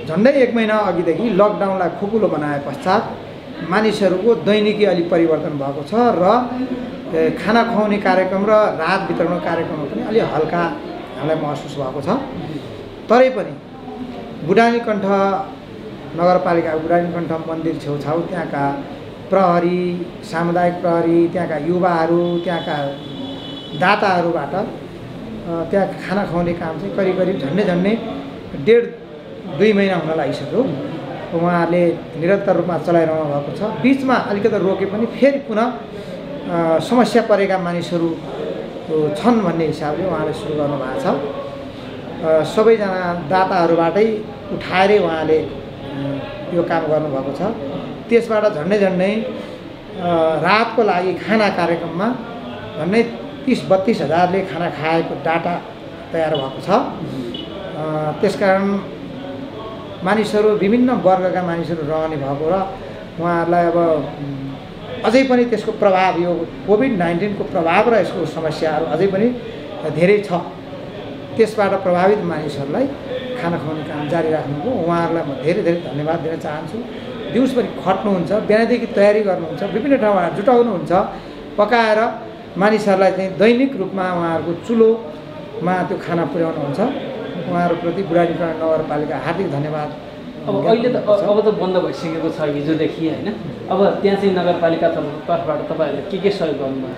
झन्डै 1 महिना अघिदेखि लकडाउनलाई खुकुलो बनाए पश्चात मानिसहरूको दैनिकी अलिक परिवर्तन भएको छ र खाना खुवाउने कार्यक्रम र राहत वितरण कार्यक्रममा पनि अलि हल्का हामीलाई महसुस भएको छ। तरै पनि बुढा नीलकण्ठ नगरपालिका, बुढा नीलकण्ठ मन्दिर छेउछाउ त्यहाँका प्रहरी, सामुदायिक प्रहरी, त्यहाँका युवाहरू, त्यहाँका दाताहरूबाट त्यहाँ खाना खुवाउने काम चाहिँ करिब झन्डै 1.5-2 महिना हुन लागिसक्यो। उहाँहरूले निरन्तर रूपमा चलाइरहनु भएको छ। बिचमा अलिकति रोके पनि फेरि पुनः समस्या परेका मानिसहरू छन् भन्ने हिसाबले उहाँले सुरु गर्नुभएको छ। सबैजना दाताहरूबाटै उठाएरै उहाँले यो काम गर्नुभएको छ। त्यसबाट झन्डै रातको लागि खाना कार्यक्रममा झन्डै 30-32 हजारले खाना खाएको डाटा तयार भएको छ। त्यसकारण मानिसहरू, विभिन्न वर्गका मानिसहरू रहने भएको र उहाँहरूलाई अब अझै पनि त्यसको प्रभाव, यो कोभिड-19 को प्रभाव र यसको समस्याहरू अझै पनि धेरै छ। त्यसबाट प्रभावित मानिसहरूलाई खाना खुवाउने काम जारी राख्नुभयो। उहाँहरूलाई म धेरै धन्यवाद दिन चाहन्छु। दिउँसभरि खट्नुहुन्छ, बिहानदेखि तयारी गर्नुहुन्छ, विभिन्न ठाउँमा जुटाउनुहुन्छ, पकाएर मानिसहरूलाई चाहिँ दैनिक रूपमा उहाँहरूको चुलोमा त्यो खाना पुर्याउनुहुन्छ। उहाँहरूप्रति बुढानीकरण नगरपालिका हार्दिक धन्यवाद। अब अहिले त अब त बन्द भइसकेको छ हिजोदेखि होइन। अब त्यहाँ चाहिँ नगरपालिका तर्फबाट तपाईँहरूले के सहयोग गर्नुभयो?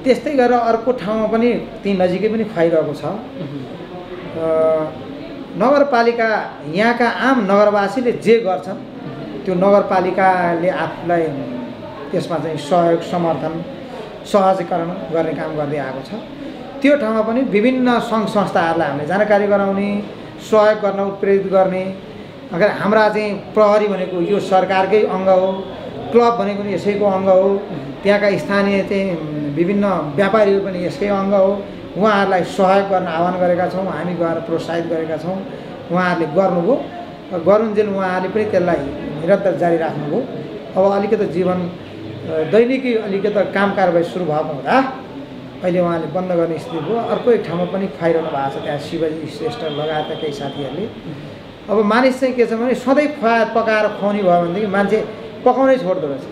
त्यस्तै गरेर अर्को ठाउँमा पनि त्यही नजिकै पनि खुवाइरहेको छ। नगरपालिका यहाँका आम नगरवासीले जे गर्छन् त्यो नगरपालिकाले आफूलाई त्यसमा चाहिँ सहयोग समर्थन सहजीकरण गर्ने काम गर्दै आएको छ। त्यो ठाउँमा पनि विभिन्न सङ्घ संस्थाहरूलाई हामीले जानकारी गराउने, सहयोग गर्न उत्प्रेरित गर्ने। अगर हाम्रा चाहिँ प्रहरी भनेको यो सरकारकै अङ्ग हो, क्लब भनेको पनि यसैको अङ्ग हो, त्यहाँका स्थानीय चाहिँ विभिन्न व्यापारीहरू पनि यसकै अङ्ग हो। उहाँहरूलाई सहयोग गर्न आह्वान गरेका छौँ, हामी गएर प्रोत्साहित गरेका छौँ। उहाँहरूले गर्नुभयो, गरुन्जेल उहाँहरूले पनि त्यसलाई निरन्तर जारी राख्नुभयो। अब अलिकति जीवन दैनिकी अलिकति काम कारबाही सुरु भएको हुँदा अहिले उहाँले बन्द गर्ने स्थिति भयो। अर्को एक ठाउँमा पनि खुवाइरहनु भएको छ, त्यहाँ शिवजी श्रेष्ठ लगायतका केही साथीहरूले। अब मानिस चाहिँ के छ भने सधैँ पकाएर खुवाउने भयो भनेदेखि मान्छे पकाउनै छोड्दो रहेछ।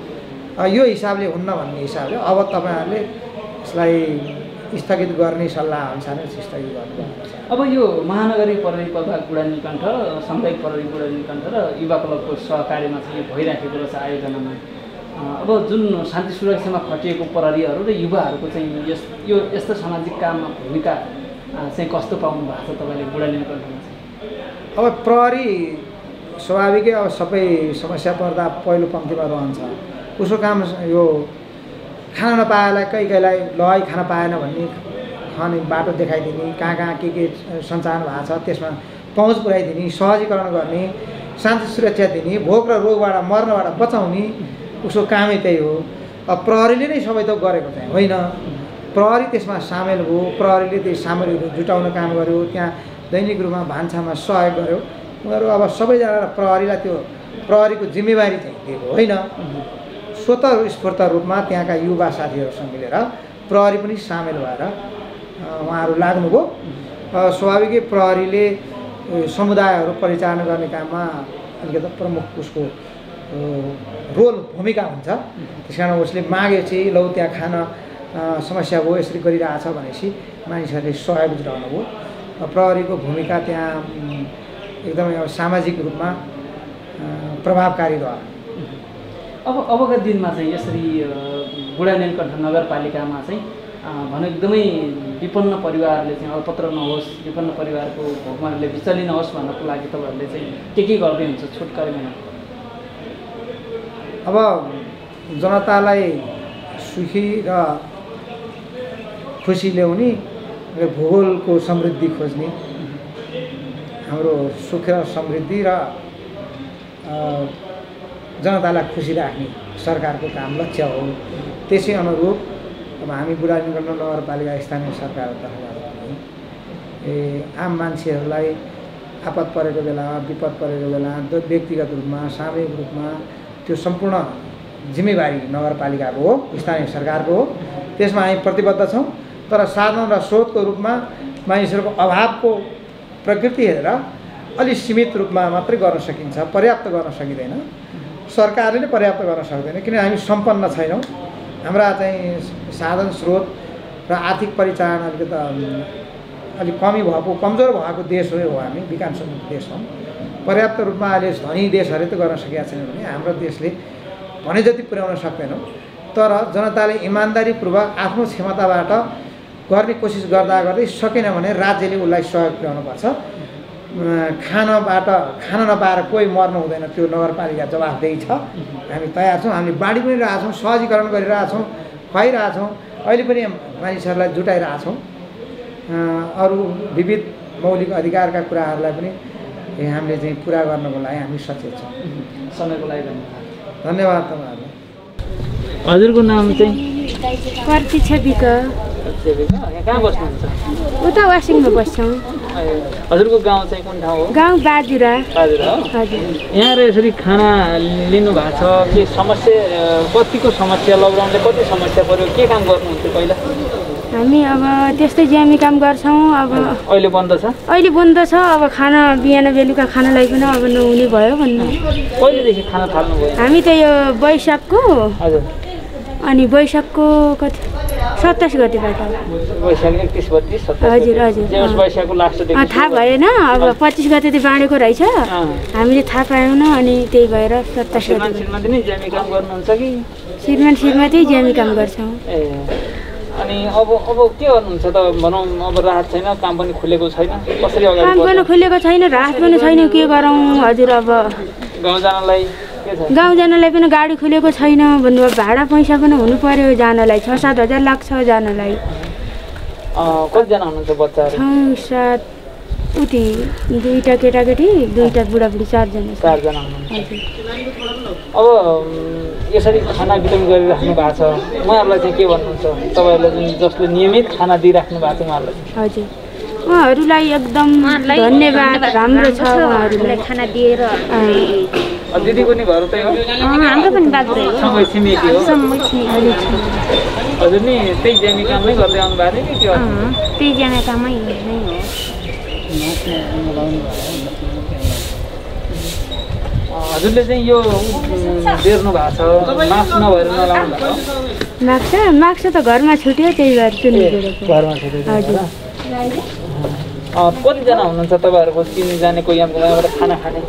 यो हिसाबले हुन्न भन्ने हिसाबले अब तपाईँहरूले यसलाई स्थगित गर्ने सल्लाह अनुसार स्थगित गर्नुपर्छ। अब यो महानगरी प्रहरी प्रभाग बुढानीलकण्ठ, सामुदायिक प्रहरी बुढानीलकण्ठ र युवा क्लबको सहकार्यमा चाहिँ भइराखेको रहेछ आयोजनामा। अब जुन शान्ति सुरक्षामा खटिएको प्रहरीहरू र युवाहरूको चाहिँ यो यस्तो सामाजिक काममा भूमिका चाहिँ कस्तो पाउनु भएको छ तपाईँले बुढानीलकण्ठमा चाहिँ? अब प्रहरी स्वाभाविकै अब सबै समस्या पर्दा पहिलो पङ्क्तिमा रहन्छ। उसको काम यो खाना नपाएलाई कहीलाई ल खाना पाएन भन्ने खाने बाटो देखाइदिने, कहाँ के सञ्चालन भएको छ त्यसमा पहुँच पुर्याइदिने, सहजीकरण गर्ने, शान्ति सुरक्षा दिने, भोक र रोगबाट मर्नबाट बचाउने उसको कामै त्यही हो। अब प्रहरीले नै सबै थोक गरेको चाहिँ होइन, प्रहरी त्यसमा सामेल भयो। प्रहरीले त्यो सामग्रीहरू जुटाउन काम गर्यो, त्यहाँ दैनिक रूपमा भान्सामा सहयोग गर्यो। उनीहरू अब सबैजना प्रहरीलाई त्यो प्रहरीको जिम्मेवारी चाहिँ दिएको होइन, स्वतः स्फूर्त रूपमा त्यहाँका युवा साथीहरूसँग मिलेर प्रहरी पनि सामेल भएर उहाँहरू लाग्नुभयो। स्वाभाविकै प्रहरीले समुदायहरू परिचालन गर्ने काममा अलिकति प्रमुख उसको रोल भूमिका हुन्छ। त्यस कारण उसले मागेपछि लौ त्यहाँ खाना समस्या भयो यसरी गरिरहेछ भनेपछि मानिसहरूले सहयोग जुटाउनु भयो। प्रहरीको भूमिका त्यहाँ एकदमै सामाजिक रूपमा प्रभावकारी रह्यो। अबका दिनमा चाहिँ यसरी बुढानीलकण्ठ नगरपालिकामा चाहिँ भनौँ एकदमै विपन्न परिवारले चाहिँ अल्पत्र नहोस्, विपन्न परिवारको भोकमारले विचलित नहोस् भन्नको लागि तपाईँहरूले चाहिँ के गर्दै हुन्छ छोटकरीमा? अब जनतालाई सुखी र खुसी ल्याउने र भूगोलको समृद्धि खोज्ने, हाम्रो सुख र समृद्धि र जनतालाई खुसी राख्ने सरकारको काम लक्ष्य हो। त्यसै अनुरूप अब हामी बुढानीलकण्ठ नगरपालिका स्थानीय सरकारको तर्फबाट आम मान्छेहरूलाई आपद परेको बेला, विपद परेको बेला व्यक्तिगत रूपमा, सामूहिक रूपमा त्यो सम्पूर्ण जिम्मेवारी नगरपालिकाको हो, स्थानीय सरकारको हो। त्यसमा हामी प्रतिबद्ध छौँ। तर साधन र स्रोतको रूपमा मानिसहरूको अभावको प्रकृति हेरेर अलि सीमित रूपमा मात्रै गर्न सकिन्छ, पर्याप्त गर्न सकिँदैन। सरकारले नै पर्याप्त गर्न सक्दैन, किनभने हामी सम्पन्न छैनौँ। हाम्रा चाहिँ साधन स्रोत र आर्थिक परिचालन अलिक कमी भएको, कमजोर भएको देश हो हामी, विकासोन्मुख देश हौँ। पर्याप्त रूपमा अहिले धनी देशहरूले त गर्न सकेका छैनन् भने हाम्रो देशले भने जति पुर्याउन सक्दैनौँ। तर जनताले इमान्दारीपूर्वक आफ्नो क्षमताबाट गर्ने कोसिस गर्दा गर्दै सकेन भने राज्यले उसलाई सहयोग पुर्याउनुपर्छ। खाना नपाएर कोही मर्नु हुँदैन, त्यो नगरपालिका जवाफदेही छ। हामी तयार छौँ, हामीले बाँडी पनि रहेछौँ, सहजीकरण गरिरहेछौँ, खुवाइरहेछौँ, अहिले पनि मानिसहरूलाई जुटाइरहेछौँ। अरू विविध मौलिक अधिकारका कुराहरूलाई पनि हामीले चाहिँ पुरा गर्नको लागि हामी सचेत छौँ। समयको लागि धन्यवाद तपाईँहरूलाई। हजुरको नाम चाहिँ? प्रतीक्षा बिक। कहाँ बस्नुहुन्छ? उता वासिङमा बस्छौँ। हजुरको गाउँ चाहिँ कुन ठाउँ हो? गाउँ बाजुरा। बाजुरा हो? हजुर। यहाँ यसरी खाना लिनु भएको छ के समस्या, कतिको समस्या, लकडाउनले कति समस्या पर्यो, के काम गर्नुहुन्थ्यो पहिला? हामी अब त्यस्तै ज्यामी काम गर्छौँ। अब अहिले बन्द छ? अहिले बन्द छ। अब खाना बिहान बेलुका खाना ल्याइकन अब नहुने भयो भन्नु। कहिलेदेखि खाना थाल्नु भयो? हामी त यो वैशाखको, हजुर, अनि वैशाखको कति 27 गतेबाट। वैशाख 31 32 27। हजुर हजुर। वैशाखको लास्टदेखि थाहा भएन। अब 25 गते त बाँडेको रहेछ, हामीले थाहा पाएन। अनि त्यही भएर 27 गते। श्रीमती नै ज्यामी काम गर्नुहुन्छ कि? श्रीमती ज्यामी काम गर्छौँ। ए, अनि अब के गर्नुहुन्छ त? भनौँ अब राहत छैन, काम पनि खुलेको छैन, कसरी अगाडि काम पनि खुलेको छैन, राहत पनि छैन, के गरौँ हजुर। अब गाउँ जानलाई गाउँ जानलाई पनि गाडी खुलेको छैन भन्नु। भाडा पैसा पनि हुनु पर्यो जानलाई, 6-7 हजार लाग्छ जानलाई। कतिजना हुनुहुन्छ बच्चाहरू? 6-7 उति 2टा केटाकेटी, 2टा बुढाबुढी, 4 जना हुनुहुन्छ। अब यसरी खाना वितरण गरिराख्नु भएको छ, उहाँहरूलाई चाहिँ के भन्नुहुन्छ? तपाईँहरूलाई जुन जसले नियमित खाना दिइराख्नु भएको छ उहाँहरूलाई? हजुर, उहाँहरूलाई एकदम धन्यवाद, राम्रो छ उहाँहरूलाई खाना दिएर। दिदीको नि घर त्यही हो? हाम्रो पनि बाग्दै हो, सँगै छिमेकी हो। हजुर नि त्यही ज्यामी काम नै गर्दै आउनु भएको थियो कि त्यो? त्यही ज्यामी कामै नै हो। हजुरले चाहिँ यो बेर्नु भएको छ, मास्क नभएर नलाउनु भएको? माग्छ त घरमा छुट्यो, त्यही भएर घरमा छुट्यो। कतिजना हुनुहुन्छ तपाईँहरूको चिने जानेको यहाँबाट खाना खाने?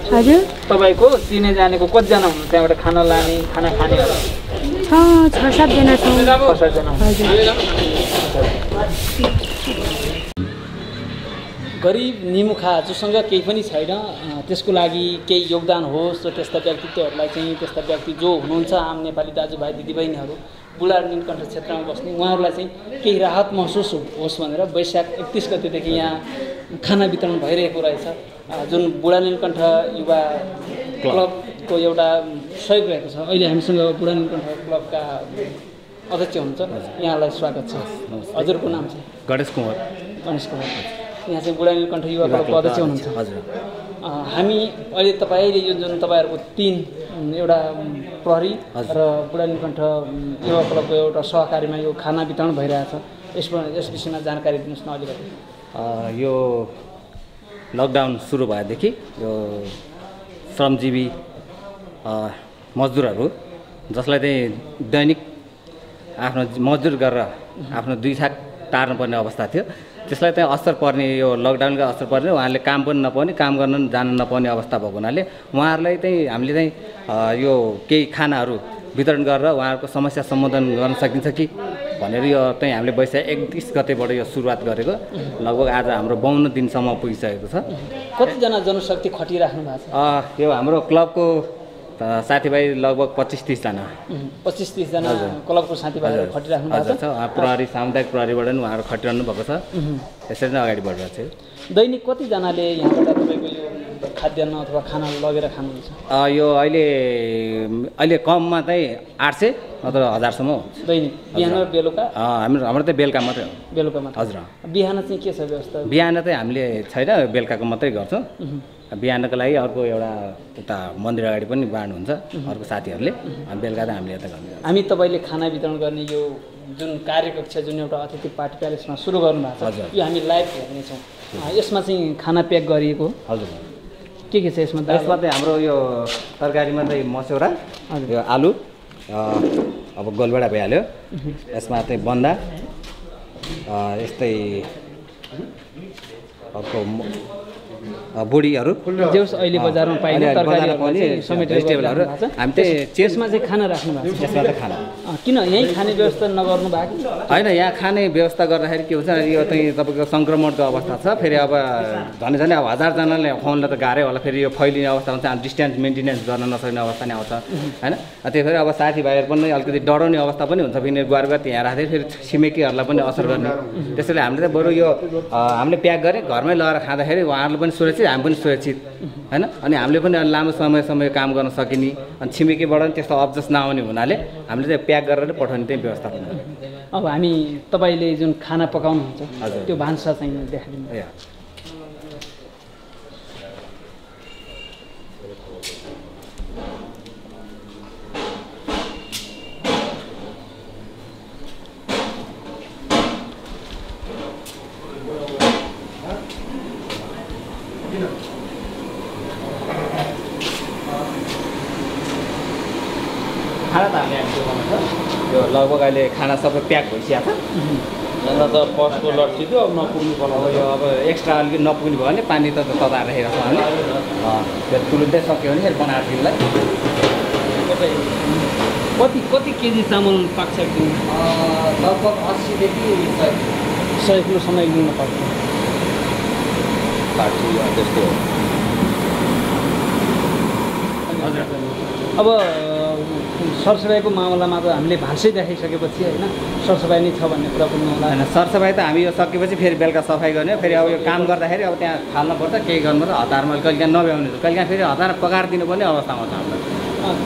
हजुर, तपाईँको चिने जानेको कतिजना हुनुहुन्छ त्यहाँबाट खाना लाने, खाना खानेहरू? 6-7 जना छौँ। 6-7 जना। गरिब निमुखा जोसँग केही पनि छैन, त्यसको लागि केही योगदान होस् र त्यस्ता व्यक्तित्वहरूलाई चाहिँ, त्यस्ता व्यक्ति जो हुनुहुन्छ आम नेपाली दाजुभाइ दिदीबहिनीहरू बुढा नीलकण्ठ क्षेत्रमा बस्ने, उहाँहरूलाई चाहिँ केही राहत महसुस होस् भनेर वैशाख 31 गतेदेखि यहाँ खाना वितरण भइरहेको रहेछ, जुन बुढा नीलकण्ठ युवा क्लबको एउटा सहयोग रहेको छ। अहिले हामीसँग बुढा नीलकण्ठ क्लबका अध्यक्ष हुनुहुन्छ, यहाँलाई स्वागत छ। हजुरको नाम चाहिँ? गणेश कुमार। यहाँ चाहिँ बुढा नीलकण्ठ युवा क्लबको अध्यक्ष हुनुहुन्छ। हजुर, हामी अहिले तपाईँले यो जुन तपाईँहरूको 3 एउटा प्रहरी र बुढा नीलकण्ठ युवा क्लबको एउटा सहकारीमा यो खाना वितरण भइरहेछ, यस विषयमा जानकारी दिनुहोस् न अलिकति। यो लकडाउन सुरु भएदेखि यो श्रमजीवी मजदुरहरू जसलाई चाहिँ दैनिक आफ्नो मजदुर गरेर आफ्नो 2 छाक टार्नुपर्ने अवस्था थियो, त्यसलाई चाहिँ असर पर्ने, यो लकडाउनका असर पर्ने, उहाँहरूले काम पनि नपाउने, काम गर्न जान नपाउने अवस्था भएको हुनाले उहाँहरूलाई चाहिँ हामीले चाहिँ यो केही खानाहरू वितरण गरेर उहाँहरूको समस्या समाधान गर्न सकिन्छ कि भनेर यो चाहिँ हामीले वैशाख 31 गतेबाट यो सुरुवात गरेको। लगभग आज हाम्रो 52 दिनसम्म पुगिसकेको छ। कतिजना जनशक्ति खटिराख्नु भएको छ? यो हाम्रो क्लबको साथीभाइ लगभग 25-30 जना। 25-30 जना क्लबको साथीभाइहरू खटिराख्नु भएको छ। प्रहरी, सामुदायिक प्रहरीबाट पनि उहाँहरू खटिरहनु भएको छ। यसरी नै अगाडि बढिरहेको छ। दैनिक कतिजनाले यहाँबाट तपाईँको यो खाद्यान्न अथवा खाना लगेर खानुहुन्छ? यो अहिले कममा चाहिँ 800 नत्र 1000सम्म हुन्छ दैनिक, बिहान र बेलुका? हाम्रो त बेलुका मात्रै हो। बेलुका मात्रै? हजुर। बिहान चाहिँ के छ व्यवस्था? बिहान चाहिँ हामीले छैन, बेलुकाको मात्रै गर्छौँ। बिहानको लागि अर्को एउटा उता मन्दिर अगाडि पनि बाँड्नुहुन्छ अर्को साथीहरूले, बेलुका त हामीले यता गर्ने। हामी तपाईँले खाना वितरण गर्ने यो जुन कार्यकक्ष जुन एउटा अतिथि पार्टी प्यालेसमा सुरु गर्नुभएको छ, यो हामी लाइभ हेर्नेछौँ। यसमा चाहिँ खाना प्याक गरिएको? हजुर। के छ यसमा? यसमा चाहिँ हाम्रो यो तरकारीमा चाहिँ मस्यौरा, यो आलु, अब गोलभेडा भइहाल्यो, यसमा चाहिँ बन्दा, यस्तै अर्को बुढीहरू जेउस अहिले बजारमा पाइने तरकारीहरू, भेजिटेबलहरू हामी चाहिँ चेसमा चाहिँ खाना राख्नु भएको छ? त्यसमा त खाना किन यहीँ खाने व्यवस्था नगर्नु भएको? होइन, यहाँ खाने व्यवस्था गर्दाखेरि के हुन्छ, यो चाहिँ तपाईँको सङ्क्रमणको अवस्था छ। फेरि अब झन् अब 1000जनाले खुवाउनलाई त गाह्रै होला, फेरि यो फैलिने अवस्था हुन्छ, डिस्टेन्स मेन्टेनेन्स गर्न नसक्ने अवस्था नै आउँछ होइन। त्यही फेरि अब साथीभाइहरू पनि अलिकति डराउने अवस्था पनि हुन्छ, फेरि गएर त्यहाँ राख्दै फेरि छिमेकीहरूलाई पनि असर गर्ने। त्यसैले हामीले चाहिँ बरु यो हामीले प्याक गरेँ घरमै लगाएर खाँदाखेरि उहाँहरूले पनि सुरक्षित, हामी पनि सुरक्षित होइन। अनि हामीले पनि लामो समयसम्म काम गर्न सकिने, अनि छिमेकीबाट पनि त्यस्तो अब्जस नआउने हुनाले हामीले चाहिँ प्याक गरेर पठाउने चाहिँ व्यवस्था पनि। अब हामी तपाईँले जुन खाना पकाउनुहुन्छ त्यो भान्सा चाहिँ देखाइदिनु। लगभग अहिले खाना सबै प्याक भइसकेको छ त बसको लट्ठी थियो अब नपुग्नु पर्ला अब यो अब एक्स्ट्रा अलिकति नपुग्नु भयो भने पानी त तताएर राखेको छ हामीले त्यो तुरुन्तै सक्यो भने फेरि बनाएर दिनलाई कति केजी चामल पाक्छ एकदिन लगभग 80 देखि 100 किलोसम्म एकदिनमा पाक्छ त्यस्तो हो। अब सरसफाइको मामलामा त हामीले भान्सै देखाइसकेपछि होइन सरसफाइ नै छ भन्ने कुरा पनि होला होइन सरसफाइ त हामी यो सकेपछि फेरि बेलुका सफाइ गर्ने फेरि अब यो काम गर्दाखेरि अब त्यहाँ फाल्नुपर्छ केही गर्नुपर्छ हतारमा कहिलेकाहीँ नभ्याउने कहिलेकाहीँ फेरि हतार पकाएर दिनुपर्ने अवस्थामा छ हामीलाई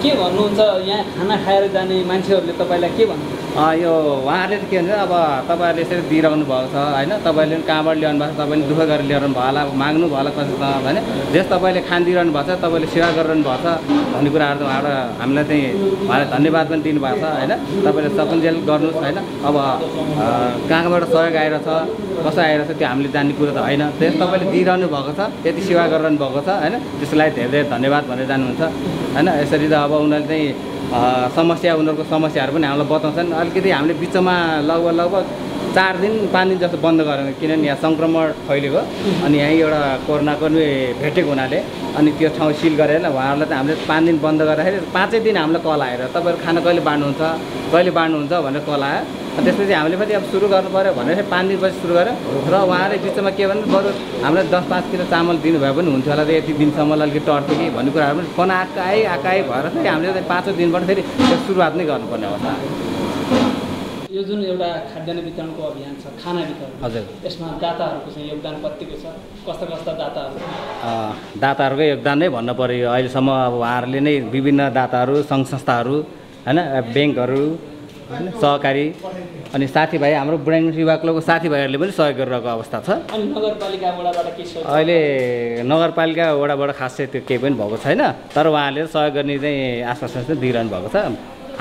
के भन्नुहुन्छ यहाँ खाना खाएर जाने मान्छेहरूले तपाईँलाई के भन्नुहुन्छ यो उहाँहरूले त के भन्छ अब तपाईँहरूले यसरी दिइरहनु भएको छ होइन तपाईँले पनि कहाँबाट ल्याउनु भएको छ तपाईँले दुःख गरेर ल्याउनु भयो होला माग्नु भयो होला कसैसँग होइन जस तपाईँले खानिदिइरहनु भएको छ तपाईँले सेवा गरिरहनु भएको छ भन्ने कुराहरू त उहाँबाट हामीलाई चाहिँ उहाँलाई धन्यवाद पनि दिनुभएको छ होइन तपाईँले सकुन्जेल गर्नुहोस् होइन अब कहाँबाट सहयोग आइरहेछ कसो आइरहेछ त्यो हामीले जान्ने कुरो त होइन त्यस तपाईँले दिइरहनु भएको छ त्यति सेवा गरिरहनु भएको छ होइन त्यसलाई धेरै धेरै धन्यवाद भनेर जानुहुन्छ होइन यसरी त अब उनीहरूले चाहिँ समस्या उनीहरूको समस्याहरू पनि हामीलाई बताउँछन् अलिकति हामीले बिचमा लगभग 4 दिन 5 दिन जस्तो बन्द गरेर किनभने यहाँ सङ्क्रमण फैलेको अनि यहीँ एउटा कोरोनाको भेटेको हुनाले अनि त्यो ठाउँ सिल गरेर उहाँहरूलाई त हामीले 5 दिन बन्द गर्दाखेरि 5 दिन हामीलाई कल आएर तपाईँहरू खाना कहिले बाँड्नुहुन्छ भनेर कल आयो अनि त्यसपछि हामीले पनि अब सुरु गर्नु पऱ्यो भनेर 5 दिनपछि सुरु गऱ्यो र उहाँले बिचमा के भन्नु बरु हामीलाई 10-5 किलो चामल दिनुभयो पनि हुन्थ्यो होला यति दिनसम्म अलिकति टर्थ्यो कि भन्ने कुराहरू पनि फोन आएकै भएर फेरि हामीले 5 दिनबाट फेरि त्यो सुरुवात नै गर्नुपर्ने अवस्था यो जुन एउटा खाद्यान्न वितरणको अभियान छ खाना वितरण हजुर यसमा दाताहरूको चाहिँ योगदान कतिको छ कस्ता दाताहरू दाताहरूकै योगदान नै भन्नु पऱ्यो अहिलेसम्म अब उहाँहरूले नै विभिन्न दाताहरू सङ्घ संस्थाहरू होइन ब्याङ्कहरू होइन सहकारी अनि साथीभाइ हाम्रो बुढानी युवा क्लबको साथीभाइहरूले पनि सहयोग गरिरहेको अवस्था छ अनि नगरपालिकाबाट के छ अहिले नगरपालिका वडाबाट खासै त्यो केही पनि भएको छैन तर उहाँहरूले सहयोग गर्ने चाहिँ आश्वासन चाहिँ दिइरहनु भएको छ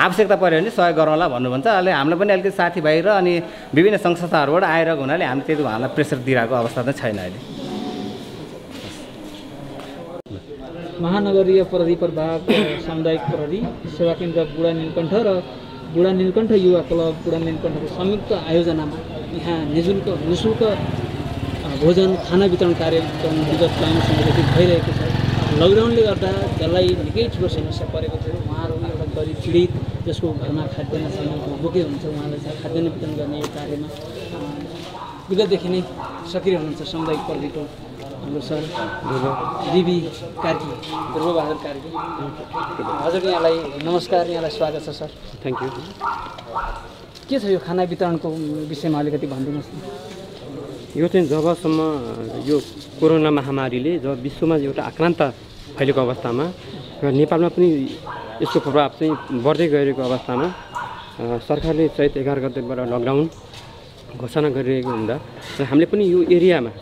आवश्यकता पऱ्यो भने सहयोग गरौँला भन्नुहुन्छ अहिले हामीलाई पनि अलिकति साथीभाइ र अनि विभिन्न सङ्घ संस्थाहरूबाट आइरहेको हुनाले हामी त्यति उहाँलाई प्रेसर दिइरहेको अवस्था चाहिँ छैन अहिले महानगरीय प्रहरी प्रभाग सामुदायिक प्रहरी सेवा केन्द्र बुढा नीलकण्ठ र बुढा नीलकण्ठ युवा क्लब बुढा नीलकण्ठको संयुक्त आयोजनामा यहाँ निःशुल्क भोजन खाना वितरण कार्यक्रम विगत लामो समयदेखि भइरहेको छ लकडाउनले गर्दा जसलाई निकै ठुलो समस्या परेको थियो उहाँहरू एउटा गरिब पीडित जसको घरमा खाद्यान्न सामग्री बोकेको हुन्छ उहाँलाई चाहिँ खाद्यान्न वितरण गर्ने यो कार्यमा विगतदेखि नै सक्रिय हुनुहुन्छ सामुदायिक प्रहरीको हाम्रो सर डिबी कार्की ध्रुवबहादुर कार्की हजुर यहाँलाई नमस्कार यहाँलाई स्वागत छ सर थ्याङ्क यू के छ यो खाना वितरणको विषयमा अलिकति भनिदिनुहोस् न यो चाहिँ जबसम्म यो कोरोना महामारीले जब विश्वमा एउटा आक्रान्त फैलेको अवस्थामा र नेपालमा पनि यसको प्रभाव चाहिँ बढ्दै गइरहेको अवस्थामा सरकारले चैत 11 गतेबाट लकडाउन घोषणा गरिरहेको हुँदा हामीले पनि यो एरियामा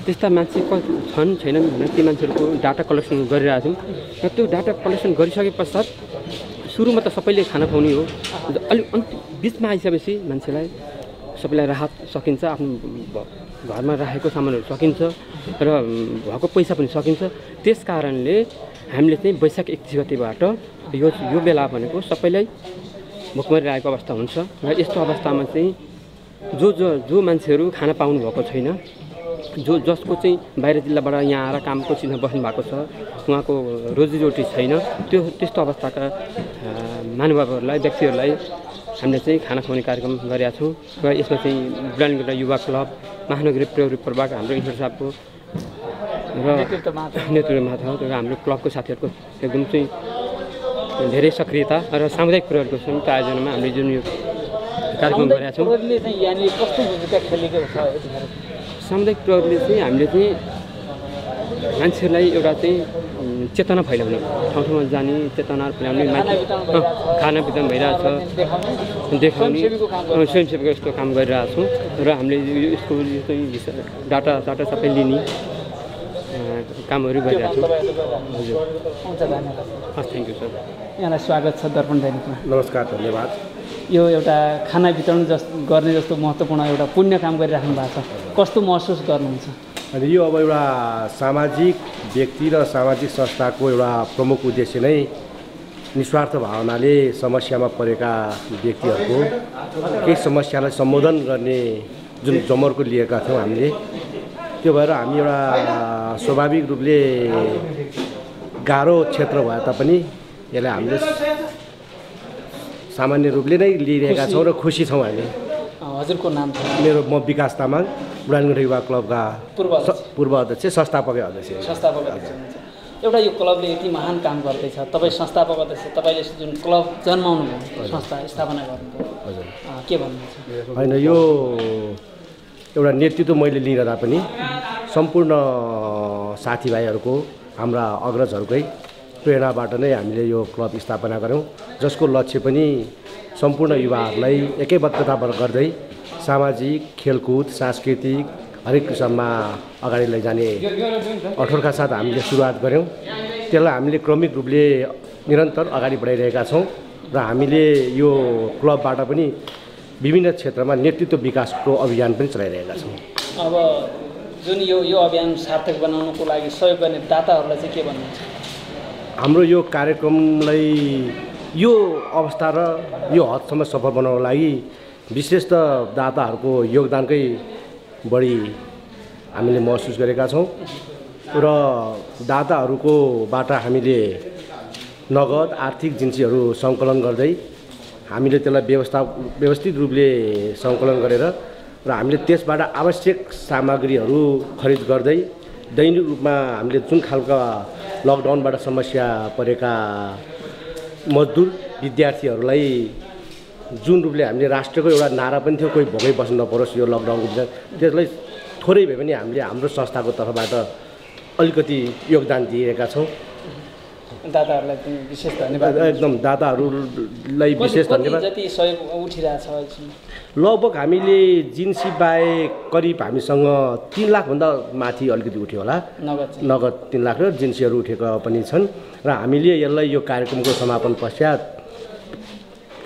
त्यस्ता मान्छे छन् छैनन् भनेर ती मान्छेहरूको डाटा कलेक्सन गरिरहेको थियौँ र त्यो डाटा कलेक्सन गरिसके पश्चात सुरुमा त सबैले खाना खुवाउने हो अलिक बिचमा आइसकेपछि मान्छेलाई सबैलाई राहत सकिन्छ आफ्नो घरमा राखेको सामानहरू सकिन्छ र भएको पैसा पनि सकिन्छ त्यस कारणले हामीले चाहिँ वैशाख 31 गतेबाट यो बेला भनेको सबैलाई भोकमरी रहेको अवस्था हुन्छ र यस्तो अवस्थामा चाहिँ जो मान्छेहरू खाना पाउनु भएको छैन जसको चाहिँ बाहिर जिल्लाबाट यहाँ आएर कामको चिजमा बस्नु भएको छ उहाँको रोजीरोटी छैन त्यस्तो अवस्थाका महानुभावहरूलाई व्यक्तिहरूलाई हामीले चाहिँ खाना खुवाउने कार्यक्रम गरेका छौँ र यसमा चाहिँ बुढानीलकण्ठ युवा क्लब महानगरीय प्रहरी प्रभाग हाम्रो इन्चार्ज साहबको र नेतृत्वमा छ र हाम्रो क्लबको साथीहरूको एकदम चाहिँ धेरै सक्रियता र सामुदायिक प्रहरीको संयुक्त आयोजनामा हामीले जुन यो कार्यक्रम गरेका छौँ सामुदायिक प्रहरीले चाहिँ हामीले चाहिँ मान्छेहरूलाई एउटा चाहिँ चेतना फैलाउने ठाउँ ठाउँमा जाने चेतना फैलाउने खाना वितरण भइरहेछ देखाउने स्वयंसेवकको यस्तो काम गरिरहेको छौँ र हामीले यसको डाटा सबै लिने कामहरू गरिरहेको छौँ हजुर हस् थ्याङ्क यू सर यहाँलाई स्वागत छ दर्पण दैनिकमा नमस्कार धन्यवाद यो एउटा खाना वितरण गर्ने जस्तो महत्त्वपूर्ण एउटा पुण्य काम गरिराख्नु भएको छ कस्तो महसुस गर्नुहुन्छ अनि यो अब एउटा सामाजिक व्यक्ति र सामाजिक संस्थाको एउटा प्रमुख उद्देश्य नै निस्वार्थ भावनाले समस्यामा परेका व्यक्तिहरूको केही समस्यालाई सम्बोधन गर्ने जुन जमर्को लिएका थियौँ हामीले, त्यो भएर हामी एउटा स्वाभाविक रूपले गाह्रो क्षेत्र भए तापनि यसलाई हामीले सामान्य रूपले नै लिइरहेका छौँ र खुसी छौँ हामी। हजुरको नाम मेरो म विकास तामाङ, बुढानीगढी युवा क्लबका पूर्व अध्यक्ष, संस्थापक अध्यक्ष। एउटा यो क्लबले यति महान काम गर्दैछ, तपाईँ संस्थापक अध्यक्ष, तपाईँले जुन क्लब जन्माउनु भयो, संस्था स्थापना गर्नुभयो, हजुर के भन्नुहुन्छ? होइन, यो एउटा नेतृत्व मैले लिइरहँदा पनि सम्पूर्ण साथीभाइहरूको, हाम्रा अग्रजहरूकै प्रेरणाबाट नै हामीले यो क्लब स्थापना गऱ्यौँ, जसको लक्ष्य पनि सम्पूर्ण युवाहरूलाई एकैबद्धता गर्दै सामाजिक, खेलकुद, सांस्कृतिक हरेक किसिममा अगाडि लैजाने अठोरका साथ हामीले सुरुवात गऱ्यौँ। त्यसलाई हामीले क्रमिक रूपले निरन्तर अगाडि बढाइरहेका छौँ र हामीले यो क्लबबाट पनि विभिन्न क्षेत्रमा नेतृत्व विकासको अभियान पनि चलाइरहेका छौँ। अब जुन यो अभियान सार्थक बनाउनको लागि सहयोग गर्ने दाताहरूलाई चाहिँ के भन्नुहुन्छ? हाम्रो यो कार्यक्रमलाई यो अवस्था र यो हदसम्म सफल बनाउनको लागि विशेष त दाताहरूको योगदानकै बढी हामीले महसुस गरेका छौँ र दाताहरूकोबाट हामीले नगद आर्थिक जिन्सीहरू सङ्कलन गर्दै हामीले त्यसलाई व्यवस्थित रूपले सङ्कलन गरेर र हामीले त्यसबाट आवश्यक सामग्रीहरू खरिद गर्दै दैनिक रूपमा हामीले जुन खालका लकडाउनबाट समस्या परेका मजदुर विद्यार्थीहरूलाई जुन रूपले हामीले राष्ट्रको एउटा नारा पनि थियो, कोही भोकै बस्नु नपरोस् यो लकडाउनको बिच, त्यसलाई थोरै भए पनि हामीले हाम्रो संस्थाको तर्फबाट अलिकति योगदान दिएका छौँ। दाताहरूलाई पनि विशेष धन्यवाद। एकदम दाताहरूलाई विशेष धन्यवाद। जति सहयोग उठिरहेछ लगभग हामीले जिन्सी बाहेक करिब हामीसँग 3 लाखभन्दा माथि अलिकति उठ्यो होला, नगद 3 लाख र जिन्सीहरू उठेका पनि छन् र हामीले यसलाई यो कार्यक्रमको समापन पश्चात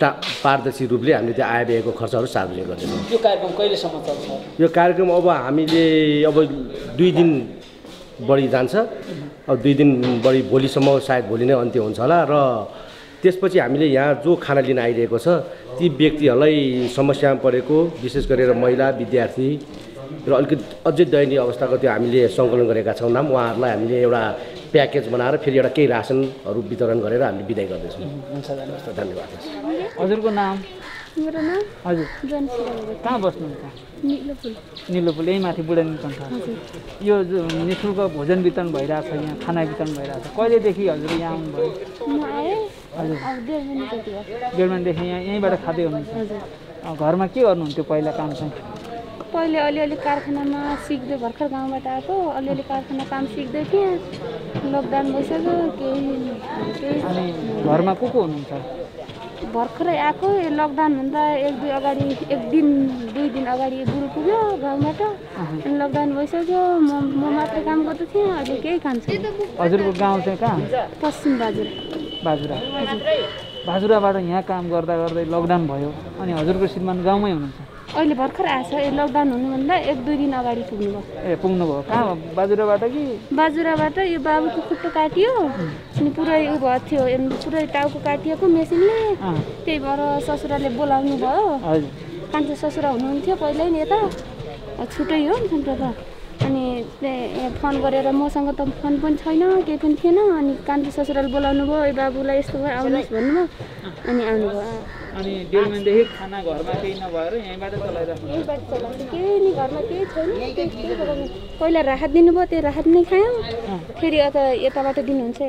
पारदर्शी रूपले हामीले त्यो आय व्ययको खर्चहरू सार्वजनिक गर्दैछौँ। यो कार्यक्रम कहिलेसम्म चल्छ? यो कार्यक्रम अब हामीले 2 दिन बढी जान्छ, अब 2 दिन बढी, भोलिसम्म सायद भोलि नै अन्त्य हुन्छ होला र त्यसपछि हामीले यहाँ जो खाना लिन आइरहेको छ ती व्यक्तिहरूलाई समस्यामा परेको विशेष गरेर महिला, विद्यार्थी र अलिकति अझै दयनीय अवस्थाको त्यो हामीले सङ्कलन गरेका छौँ नाम, उहाँहरूलाई हामीले एउटा प्याकेज बनाएर फेरि एउटा केही रासनहरू वितरण गरेर हामीले बिदाई गर्दैछौँ। धन्यवाद। हजुरको नाम? मेरो नाम हजुर कहाँ बस्नुहुन्छ? निलोपुल, यही माथि बुढानीकण्ठ। यो निःशुल्क भोजन वितरण भइरहेछ, यहाँ खाना वितरण भइरहेछ, कहिलेदेखि हजुर यहाँ आउनुभयो? हजुर 1.5 महिनादेखि यहीँबाट खाँदै हुनुहुन्छ? घरमा के गर्नुहुन्थ्यो पहिला काम चाहिँ? पहिले अलिअलि कारखानामा सिक्दै, भर्खर गाउँबाट आएको, अलिअलि कारखाना काम सिक्दै थिएँ, लकडाउन भइसक्यो केही। अनि घरमा को हुनुहुन्छ? भर्खरै आएको, लकडाउनभन्दा 1 दिन अगाडि बुढो पुग्यो गाउँबाट, अनि लकडाउन भइसक्यो, म मात्रै काम गर्दै थिएँ, अहिले केही काम छैन। हजुरको गाउँ चाहिँ कहाँ? पश्चिम बाजुरा। बाजुराबाट यहाँ काम गर्दा गर्दै लकडाउन भयो, अनि हजुरको श्रीमान गाउँमै हुनुहुन्छ? अहिले भर्खर आएछ, लकडाउन हुनुभन्दा 1-2 दिन अगाडि पुग्नुभयो। पुग्नुभयो कहाँ? बाजुराबाट कि? बाजुराबाट यो बाबुको खुट्टो काटियो, अनि पुरै उ भएको थियो, पुरै टाउको काटिएको मेसिनले, त्यही भएर ससुराले बोलाउनु भयो। कान्छो ससुरा हुनुहुन्थ्यो पहिल्यै नि यता, छुट्टै हो त, अनि फोन गरेर मसँग त फोन पनि छैन, केही पनि थिएन, अनि कान्छो ससुराले बोलाउनु भयो, ए बाबुलाई यस्तो भयो आउनुहोस् भन्नुभयो, अनि आउनुभयो। अनि 1.5 महिनादेखि खाना घरमा केही नभएर यहीँबाट चलाइरहेको? यहीँबाट चलाउँछ, केही नि घरमा केही छैन। पहिला राहत दिनुभयो, त्यो राहत नै खायौँ, फेरि यताबाट दिनुहुन्छ,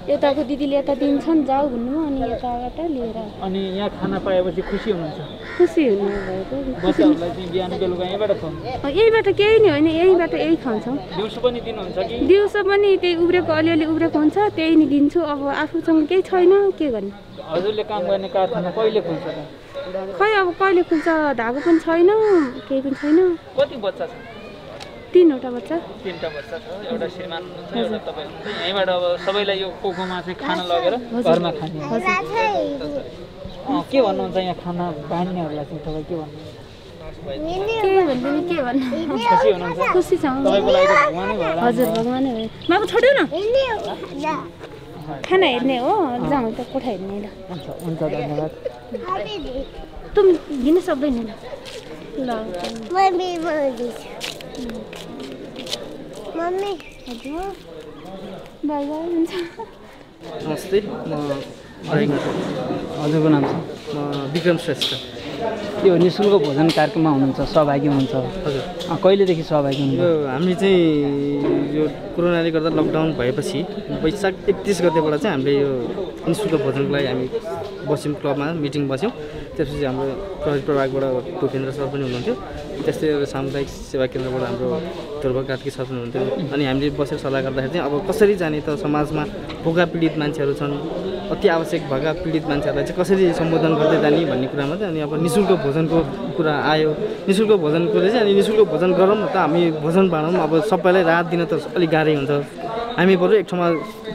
यताको दिदीले यता दिन्छन् जाऊ भन्नुभयो, अनि यताबाट लिएर। अनि यहाँ खाना पाएपछि खुसी हुनुहुन्छ? खुसी हुनुभएको। बच्चाहरूलाई चाहिँ बिहान बेलुका यहीँबाट खुवाउनु? यहीँबाट केही नि होइन, यहीँबाट यही खुवाउँछौँ। दिउँसो पनि दिनुहुन्छ कि? दिउँसो पनि त्यही उब्रेको अलिअलि उब्रेको हुन्छ, त्यही नि दिन्छु। अब आफूसँग केही छैन, के गर्ने। हजुरले काम गर्ने कारखाना कहिले खुल्छ त? खै अब कहिले खुल्छ, धागो पनि छैन, केही पनि छैन। कति बच्चा छ? 3वटा बच्चा। 3टा बच्चा छ, एउटा श्रीमान हुनुहुन्छ, एउटा तपाईँ हुनुहुन्छ। यहीँबाट अब सबैलाई यो कोकोमा चाहिँ खाना लगेर घरमा खाने? के भन्नुहुन्छ यहाँ खाना बाँड्नेहरूलाई चाहिँ तपाईँ के भन्नुहुन्छ? के भन्नु, खुसी हुनुहुन्छ? खुसी छौँ। तपाईँको लागि त भगवानै भयो। हजुर भगवानै भयो। बाबु छोड्यो न। खाना हेर्ने हो जाउँ त कोठा हेर्ने ल हुन्छ धन्यवाद तुम दिन सक्दैन ल मम्मी हजुर बाई बाई हुन्छ नमस्ते म हजुरको नाम छ विक्रम श्रेष्ठ यो निःशुल्क भोजन कार्यक्रममा हुनुहुन्छ सहभागी हुनुहुन्छ हजुर कहिलेदेखि सहभागी हुनुहुन्छ यो हामी चाहिँ यो कोरोनाले गर्दा लकडाउन भएपछि वैशाख 31 गतेबाट चाहिँ हामीले यो निःशुल्क भोजनको लागि हामी बस्यौँ क्लबमा मिटिङ बस्यौँ त्यसपछि हाम्रो प्रहरी प्रभागबाट भूपेन्द्र सर पनि हुनुहुन्थ्यो त्यस्तै सामुदायिक सेवा केन्द्रबाट हाम्रो ध्रुव कार्की सर पनि हुनुहुन्थ्यो अनि हामीले बसेर सल्लाह गर्दाखेरि चाहिँ अब कसरी जाने त समाजमा भोका पीडित मान्छेहरू छन् अति आवश्यक भएका पीडित मान्छेहरूलाई चाहिँ कसरी सम्बोधन गर्दै जाने भन्ने कुरामा चाहिँ अनि अब निःशुल्क भोजनको कुरा आयो निःशुल्क भोजनकोले चाहिँ अनि निःशुल्क भोजन गरौँ न त हामी भोजन बाँडौँ अब सबैलाई राहत दिन त अलिक गाह्रै हुन्छ हामी बरु एक ठाउँमा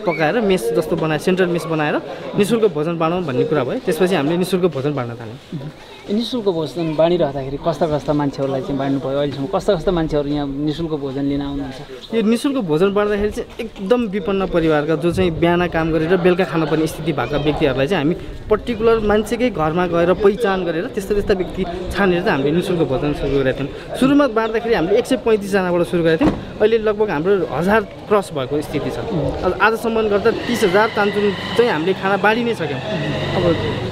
पकाएर मेस जस्तो बनाएर सेन्ट्रल मेस बनाएर निःशुल्क भोजन बाँडौँ भन्ने कुरा भयो त्यसपछि हामीले निःशुल्क भोजन बाँड्न थाल्यौँ निःशुल्क भोजन बाँडिरहँदाखेरि कस्ता मान्छेहरूलाई चाहिँ बाँड्नु भयो अहिलेसम्म कस्ता मान्छेहरू यहाँ निःशुल्क भोजन लिन आउनुहुन्छ यो निःशुल्क भोजन बाँड्दाखेरि चाहिँ एकदम विपन्न परिवारका जो चाहिँ बिहान काम गरेर बेलुका खानुपर्ने स्थिति भएका व्यक्तिहरूलाई चाहिँ हामी पर्टिकुलर मान्छेकै घरमा गएर पहिचान गरेर त्यस्ता व्यक्ति छानेर चाहिँ हामीले निःशुल्क भोजन सुरु गरेका थियौँ सुरुमा बाँड्दाखेरि हामीले 135 जनाबाट सुरु गरेका थियौँ अहिले लगभग हाम्रो 1000 क्रस भएको स्थिति छ आजसम्म गर्दा 30,000 तान्चुन चाहिँ हामीले खाना बाँडि नै सक्यौँ अब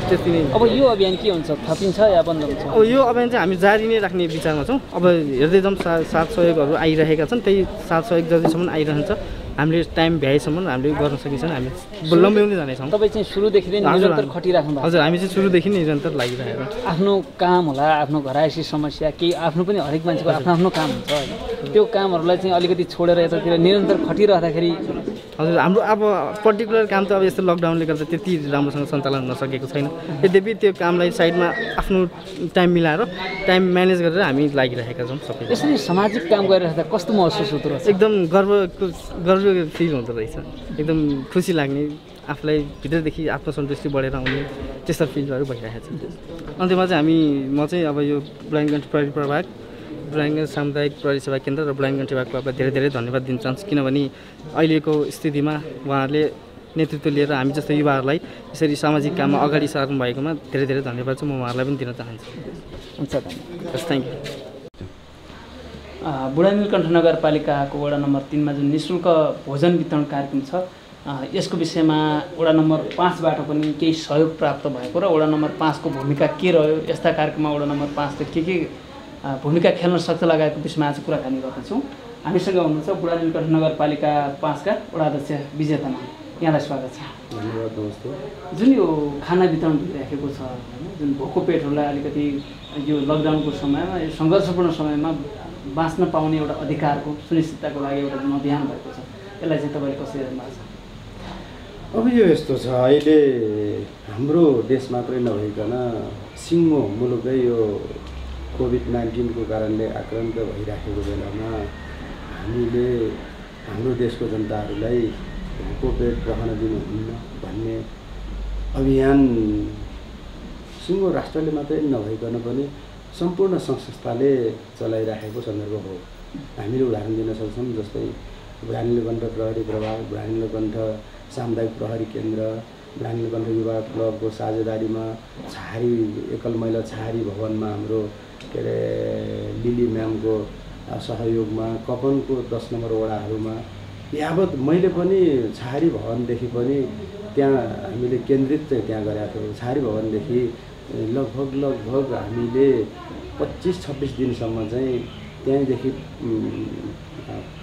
त्यति नै अब यो अभियान के हुन्छ थपिन्छ या बन्द हुन्छ अब यो अभियान चाहिँ हामी जारी नै राख्ने विचारमा छौँ अब हेर्दै जाउँ साथ सहयोगहरू आइरहेका छन् त्यही साथ सहयोग जतिसम्म आइरहन्छ हामीले टाइम भ्याएसम्म हामीले गर्न सकिन्छ हामी लम्ब्याउँदै जानेछौँ तपाईँ चाहिँ सुरुदेखि नै निरन्तर खटिराख्नु भएको हजुर हामी चाहिँ सुरुदेखि नै निरन्तर लागिरहेको आफ्नो काम होला आफ्नो घरायसी समस्या केही आफ्नो पनि हरेक मान्छेको आफ्नो काम हुन्छ होइन त्यो कामहरूलाई चाहिँ अलिकति छोडेर यतातिर निरन्तर खटिरहँदाखेरि हजुर हाम्रो अब पर्टिकुलर काम त अब यस्तो लकडाउनले गर्दा त्यति राम्रोसँग सञ्चालन हुन सकेको छैन यद्यपि त्यो कामलाई साइडमा आफ्नो टाइम मिलाएर टाइम म्यानेज गरेर हामी लागिरहेका छौँ सबै यसरी सामाजिक काम गरिरहेको कस्तो महसुस हुँदो रहेछ एकदम गर्व फिल हुँदो रहेछ एकदम खुसी लाग्ने आफूलाई भित्रदेखि आत्मसन्तुष्टि बढेर आउने त्यस्ता फिलहरू भइरहेको छ अन्त्यमा चाहिँ म चाहिँ अब यो बुढानीगञ्ज प्रहरी प्रभाग बुढानीगञ्ज सामुदायिक प्रहरी सेवा केन्द्र र बुढानीगञ्ज सेवा क्लबलाई धेरै धेरै धन्यवाद दिन चाहन्छु किनभने अहिलेको स्थितिमा उहाँहरूले नेतृत्व लिएर हामी जस्तो युवाहरूलाई यसरी सामाजिक काममा अगाडि सार्नु भएकोमा धेरै धेरै धन्यवाद चाहिँ म उहाँहरूलाई पनि दिन चाहन्छु हुन्छ धन्यवाद थ्याङ्क यू बुढानीलकण्ठ नगरपालिकाको वडा नम्बर 3मा जुन निःशुल्क भोजन वितरण कार्यक्रम छ यसको विषयमा वडा नम्बर 5बाट पनि केही सहयोग प्राप्त भएको र वडा नम्बर 5को भूमिका के रह्यो यस्ता कार्यक्रममा वडा नम्बर 5ले के भूमिका खेल्न सक्छ लगायतको विषयमा आज कुराकानी गर्दैछौँ हामीसँग हुनुहुन्छ बुढानीलकण्ठ नगरपालिका 5का वडा अध्यक्ष विजय तामाङ यहाँलाई स्वागत छ धन्यवाद नमस्ते जुन यो खाना वितरण भइराखेको छ जुन भोको पेटहरूलाई अलिकति यो लकडाउनको समयमा यो सङ्घर्षपूर्ण समयमा बाँच्न पाउने एउटा अधिकारको सुनिश्चितताको लागि एउटा जुन अभियान भएको छ यसलाई चाहिँ तपाईँले कसरी हेर्नु भएको छ अब यो यस्तो छ अहिले हाम्रो देश मात्रै नभइकन सिङ्गो मुलुकै यो कोभिड-19 को कारणले आक्रान्त भइराखेको बेलामा हामीले हाम्रो देशको जनताहरूलाई भोको पेट रहन दिनुहुन्न भन्ने अभियान सिङ्गो राष्ट्रले मात्रै नभइकन पनि सम्पूर्ण संस्थाले चलाइराखेको सन्दर्भ हो हामीले उदाहरण दिन सक्छौँ जस्तै बुढानीलकण्ठ प्रहरी प्रभाग बुढानीलकण्ठ सामुदायिक प्रहरी केन्द्र बुढानीलकण्ठ युवा क्लबको साझेदारीमा छहारी एकल महिला छहारी भवनमा हाम्रो के अरे लिली म्यामको सहयोगमा कपनको 10 नम्बर वडाहरूमा यावत मैले पनि छहारी भवनदेखि पनि त्यहाँ हामीले केन्द्रित चाहिँ त्यहाँ गरेका थियौँ छहारी भवनदेखि लगभग हामीले 25-26 दिनसम्म चाहिँ त्यहीँदेखि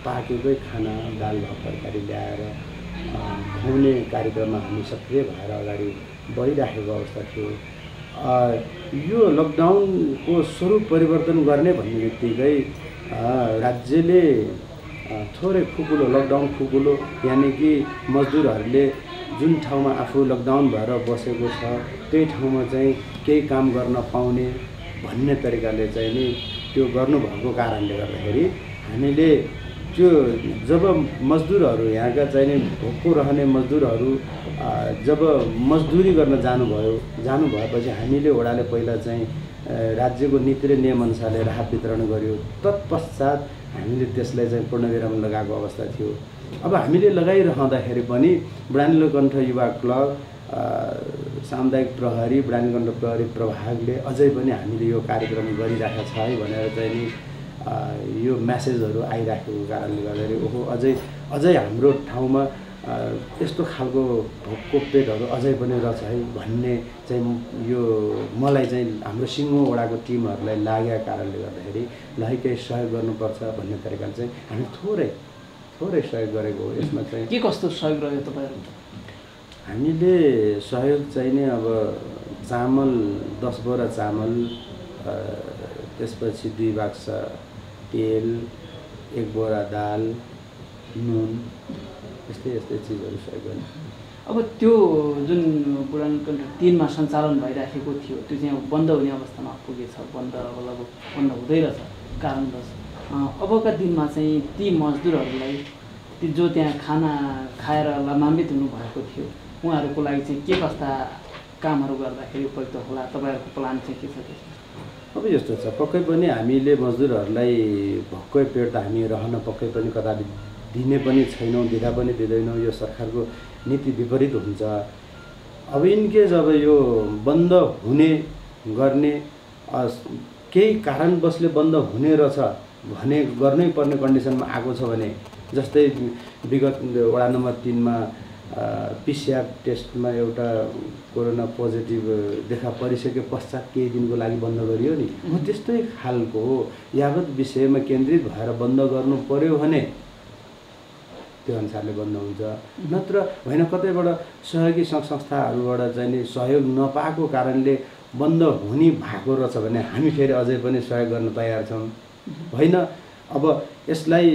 पाकेकै खाना दाल भात तरकारी ल्याएर खुवाउने कार्यक्रममा हामी सक्रिय भएर अगाडि बढिराखेको अवस्था थियो यो लकडाउनको स्वरूप परिवर्तन गर्ने भन्ने बित्तिकै राज्यले थोरै खुकुलो लकडाउन खुकुलो यानि कि मजदुरहरूले जुन ठाउँमा आफू लकडाउन भएर बसेको छ त्यही ठाउँमा चाहिँ केही काम गर्न पाउने भन्ने तरिकाले चाहिँ नि त्यो गर्नुभएको कारणले गर्दाखेरि हामीले त्यो जब मजदुरहरू यहाँका चाहिँ नि भोको रहने मजदुरहरू जब मजदुरी गर्न जानुभएपछि हामीले वडाले पहिला चाहिँ राज्यको नीति र नियमअनुसारले राहत वितरण गर्यो। तत्पश्चात हामीले त्यसलाई चाहिँ पूर्णविराम लगाएको अवस्था थियो। अब हामीले लगाइरहँदाखेरि पनि बुढा नीलकण्ठ युवा क्लब, सामुदायिक प्रहरी, बुढा नीलकण्ठ प्रहरी प्रभागले अझै पनि हामीले यो कार्यक्रम गरिरहेको छ है भनेर चाहिँ नि यो मेसेजहरू आइराखेको कारणले गर्दाखेरि ओहो अझै हाम्रो ठाउँमा यस्तो खालको भोकको पेटहरू अझै पनि रहेछ है भन्ने चाहिँ यो मलाई चाहिँ हाम्रो सिङ्गो वडाको टिमहरूलाई लागेको कारणले गर्दाखेरि ल है केही सहयोग गर्नुपर्छ भन्ने तरिकाले चाहिँ हामी थोरै सहयोग गरेको हो। यसमा चाहिँ के कस्तो सहयोग रह्यो तपाईँहरू? हामीले सहयोग चाहिँ नि अब चामल 10 बोरा चामल, त्यसपछि 2 बाक्सा तेल, 1 बोरा दाल, नुन, यस्तै चिजहरू सहयोग गर्ने। अब त्यो जुन बुढा नीलकण्ठ 3 मा सञ्चालन भइराखेको थियो त्यो चाहिँ अब बन्द हुने अवस्थामा पुगेछ। बन्द हुँदै रहेछ कारणवश। अबका दिनमा चाहिँ ती मजदुरहरूलाई जो त्यहाँ खाना खाएर लाभान्वित हुनुभएको थियो उहाँहरूको लागि चाहिँ के कस्ता कामहरू गर्दाखेरि उपयुक्त होला? तपाईँहरूको प्लान चाहिँ के छ? अब यस्तो छ, पक्कै पनि हामीले मजदुरहरूलाई भक्कै पेट त हामी रहन पक्कै पनि कदापि दिने पनि छैनौँ, दिँदा पनि दिँदैनौँ। यो सरकारको नीति विपरीत हुन्छ। अब इनकेस अब यो बन्द हुने गर्ने केही कारणवशले बन्द हुने रहेछ भने गर्नै पर्ने कन्डिसनमा आएको छ भने, जस्तै विगत वडा नम्बर 3 मा PCR टेस्टमा एउटा कोरोना पोजिटिभ देखा परिसके पश्चात केही दिनको लागि बन्द गरियो नि, हो त्यस्तै खालको हो। यावत विषयमा केन्द्रित भएर बन्द गर्नु पर्यो भने त्यो अनुसारले बन्द हुन्छ। नत्र होइन कतैबाट सहयोगी सङ्घ संस्थाहरूबाट चाहिँ नि सहयोग नपाएको कारणले बन्द हुने भएको रहेछ भने हामी फेरि अझै पनि सहयोग गर्न तयार छौँ। होइन अब यसलाई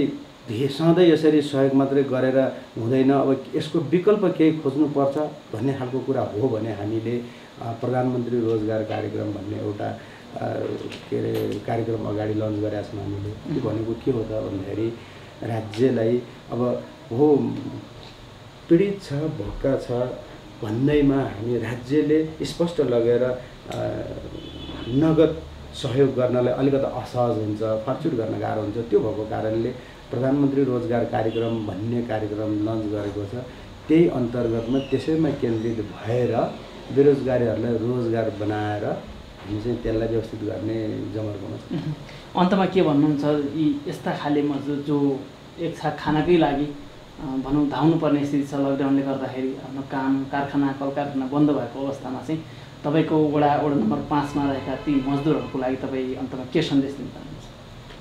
सधैँ यसरी सहयोग मात्रै गरेर हुँदैन, अब यसको विकल्प केही खोज्नुपर्छ भन्ने खालको कुरा हो भने हामीले प्रधानमन्त्री रोजगार कार्यक्रम भन्ने एउटा के अरे कार्यक्रम अगाडि लन्च गरेका छौँ हामीले। त्यो भनेको के हो त भन्दाखेरि राज्यलाई अब हो पीडित छ, भोका छ भन्दैमा हामी राज्यले स्पष्ट लगेर नगद सहयोग गर्नलाई अलिकति असहज हुन्छ, फर्चुट गर्न गाह्रो हुन्छ। त्यो भएको कारणले प्रधानमन्त्री रोजगार कार्यक्रम भन्ने कार्यक्रम लन्च गरेको छ। त्यही अन्तर्गतमा त्यसैमा केन्द्रित भएर बेरोजगारीहरूलाई रोजगार बनाएर हामी चाहिँ त्यसलाई व्यवस्थित गर्ने जमर्कोमा छ। अन्तमा के भन्नुहुन्छ, यी यस्ता खाले मजदुर जो एक छाक खानाकै लागि भनौँ धाउनुपर्ने स्थिति छ, लकडाउनले गर्दाखेरि आफ्नो काम कारखाना कल कारखाना बन्द भएको अवस्थामा चाहिँ तपाईँको वडा नम्बर 5 मा रहेका ती मजदुरहरूको लागि तपाईँ अन्तमा के सन्देश दिन चाहनुहुन्छ?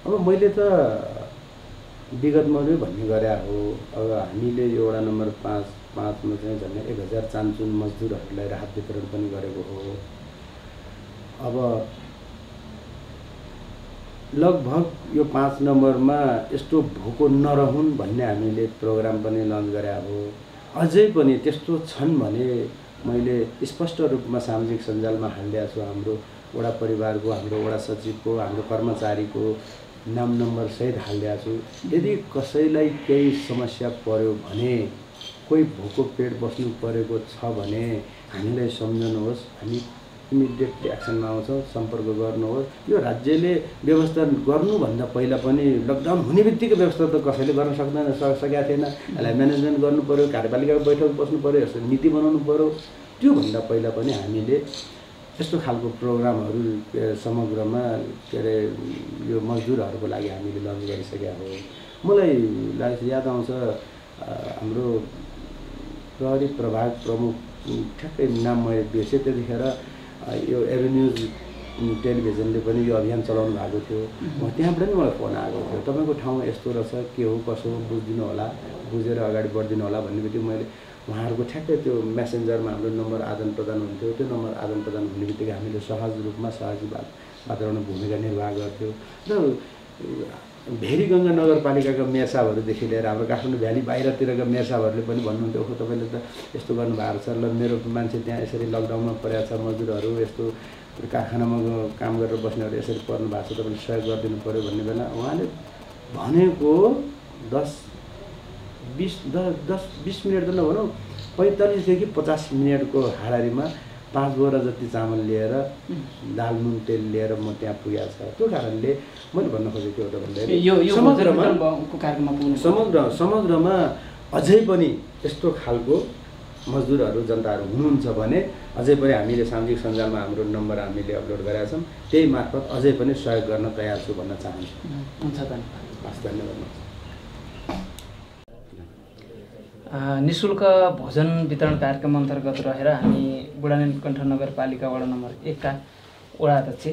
अब मैले त विगतमा नै भन्ने गरे हो। अब हामीले यो वडा नम्बर 5 मा चाहिँ झन्डै 1000 चान्चुन मजदुरहरूलाई राहत वितरण पनि गरेको हो। अब लगभग यो 5 नम्बरमा यस्तो भोको नरहुन् भन्ने हामीले प्रोग्राम पनि लन्च गरे हो। अझै पनि त्यस्तो छन् भने मैले स्पष्ट रूपमा सामाजिक सञ्जालमा हालिदिएको छु। हाम्रो वडा परिवारको, हाम्रो वडा सचिवको, हाम्रो कर्मचारीको नाम नम्बर सहित हालिदिएको छु। यदि कसैलाई केही समस्या पर्यो भने, कोही भोको पेट बस्नु परेको छ भने हामीलाई सम्झनुहोस्, हामी इमिडिएटली एक्सनमा आउँछौँ, सम्पर्क गर्नुहोस्। यो राज्यले व्यवस्था गर्नुभन्दा पहिला पनि लकडाउन हुने बित्तिकै व्यवस्था त कसैले गर्न सकेका थिएन। यसलाई म्यानेजमेन्ट गर्नु पऱ्यो, कार्यपालिकाको बैठक बस्नु पऱ्यो, यस्तो नीति बनाउनु पऱ्यो। त्योभन्दा पहिला पनि हामीले यस्तो खालको प्रोग्रामहरू समग्रमा के अरे यो मजदुरहरूको लागि हामीले लन्च गरिसकेका हो। मलाई याद आउँछ हाम्रो प्रहरी प्रभाग प्रमुख ठ्याक्कै नाम मैले बिर्सेँ, त्यतिखेर यो एभेन्यूज टेलिभिजनले पनि यो अभियान चलाउनु भएको थियो। त्यहाँबाट नि मलाई फोन आएको थियो, तपाईँको ठाउँमा यस्तो रहेछ, के हो कसो हो बुझिदिनु होला, बुझेर अगाडि बढिदिनु होला भन्ने बित्तिकै मैले उहाँहरूको ठ्याक्कै त्यो मेसेन्जरमा हाम्रो नम्बर आदान प्रदान हुन्थ्यो। त्यो नम्बर आदान प्रदान हुने बित्तिकै हामीले सहज रूपमा सहजी वातावरण भूमिका निर्वाह गर्थ्यौँ। र भेरीगङ्गा नगरपालिकाका मेयर साहबहरूदेखि लिएर हाम्रो काठमाडौँ भ्याली बाहिरतिरका मेयर साहबहरूले पनि भन्नुहुन्थ्यो, ओहो तपाईँले त यस्तो गर्नुभएको छ, ल मेरो मान्छे त्यहाँ यसरी लकडाउनमा परेको छ, मजदुरहरू यस्तो कारखानामा काम गरेर बस्नेहरू यसरी पर्नु भएको छ, तपाईँले सहयोग गरिदिनु पऱ्यो भन्ने बेला उहाँले भनेको 10-20 मिनट त नभनौँ 45 देखि 50 मिनटको हाराहारीमा 5 बोरा जति चामल लिएर दाल नुन तेल लिएर म त्यहाँ पुगेको छ। त्यो कारणले मैले भन्न खोजेको एउटा भन्दाखेरि समग्रमा अझै पनि यस्तो खालको मजदुरहरू जनताहरू हुनुहुन्छ भने अझै पनि हामीले सामाजिक सञ्जालमा हाम्रो नम्बर हामीले अपलोड गरेका छौँ, त्यही मार्फत अझै पनि सहयोग गर्न तयार छु भन्न चाहन्छु। हुन्छ, धन्यवाद। धन्यवाद। निःशुल्क भोजन वितरण कार्यक्रम अन्तर्गत रहेर हामी बुढानीलकण्ठ नगरपालिका वडा नम्बर 1 का वडा अध्यक्ष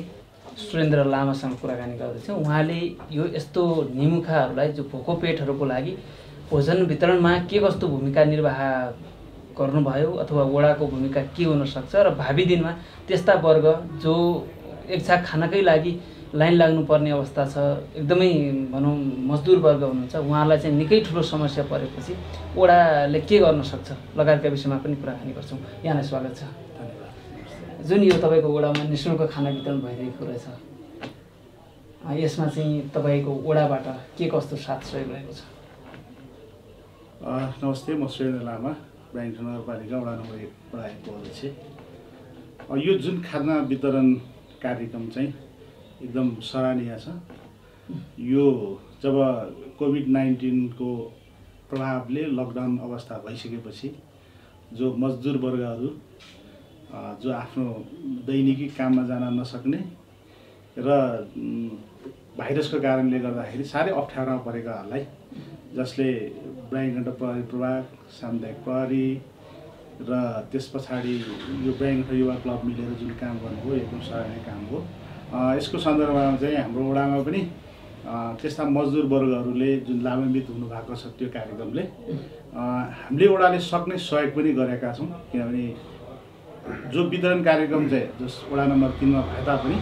सुरेन्द्र लामासँग कुराकानी गर्दैछौँ। उहाँले यो यस्तो निमुखाहरूलाई जो भोको पेटहरूको लागि भोजन वितरणमा के कस्तो भूमिका निर्वाह गर्नुभयो अथवा वडाको भूमिका के हुनसक्छ र भावी दिनमा त्यस्ता वर्ग जो एक छाक खानकै लागि लाइन लाग्नुपर्ने अवस्था छ, एकदमै भनौँ मजदुर वर्ग हुनुहुन्छ, उहाँलाई चाहिँ निकै ठुलो समस्या परेपछि वडाले के गर्न सक्छ लगायतका विषयमा पनि कुराकानी गर्छौँ। यहाँलाई स्वागत छ। जुन यो तपाईँको वडामा निःशुल्क खाना वितरण भइरहेको रहेछ, यसमा चाहिँ तपाईँको वडाबाट के कस्तो साथ सहयोग रहेको छ? नमस्ते, म सुरेन्द्र लामा, बुढानीलकण्ठ नगरपालिका वडा नम्बर 1 वडा 1 को अध्यक्ष। यो जुन खाना वितरण कार्यक्रम चाहिँ एकदम सराहनीय छ। यो जब कोभिड-19 को प्रभावले लकडाउन अवस्था भइसकेपछि जो मजदुर वर्गहरू जो आफ्नो दैनिकी काममा जान नसक्ने र भाइरसको कारणले गर्दाखेरि साह्रै अप्ठ्यारोमा परेकाहरूलाई, जसले बुढानीलकण्ठ प्रहरी प्रभाग, सामुदायिक प्रहरी र त्यस पछाडि यो बुढानीलकण्ठ युवा क्लब मिलेर जुन काम गर्नुभयो एकदम सराहनीय काम हो। यसको सन्दर्भमा चाहिँ हाम्रो वडामा पनि त्यस्ता मजदुर वर्गहरूले जुन लाभान्वित हुनुभएको छ त्यो कार्यक्रमले हामीले वडाले सक्ने सहयोग पनि गरेका छौँ। किनभने जो वितरण कार्यक्रम चाहिँ जस वडा नम्बर 3 मा भए तापनि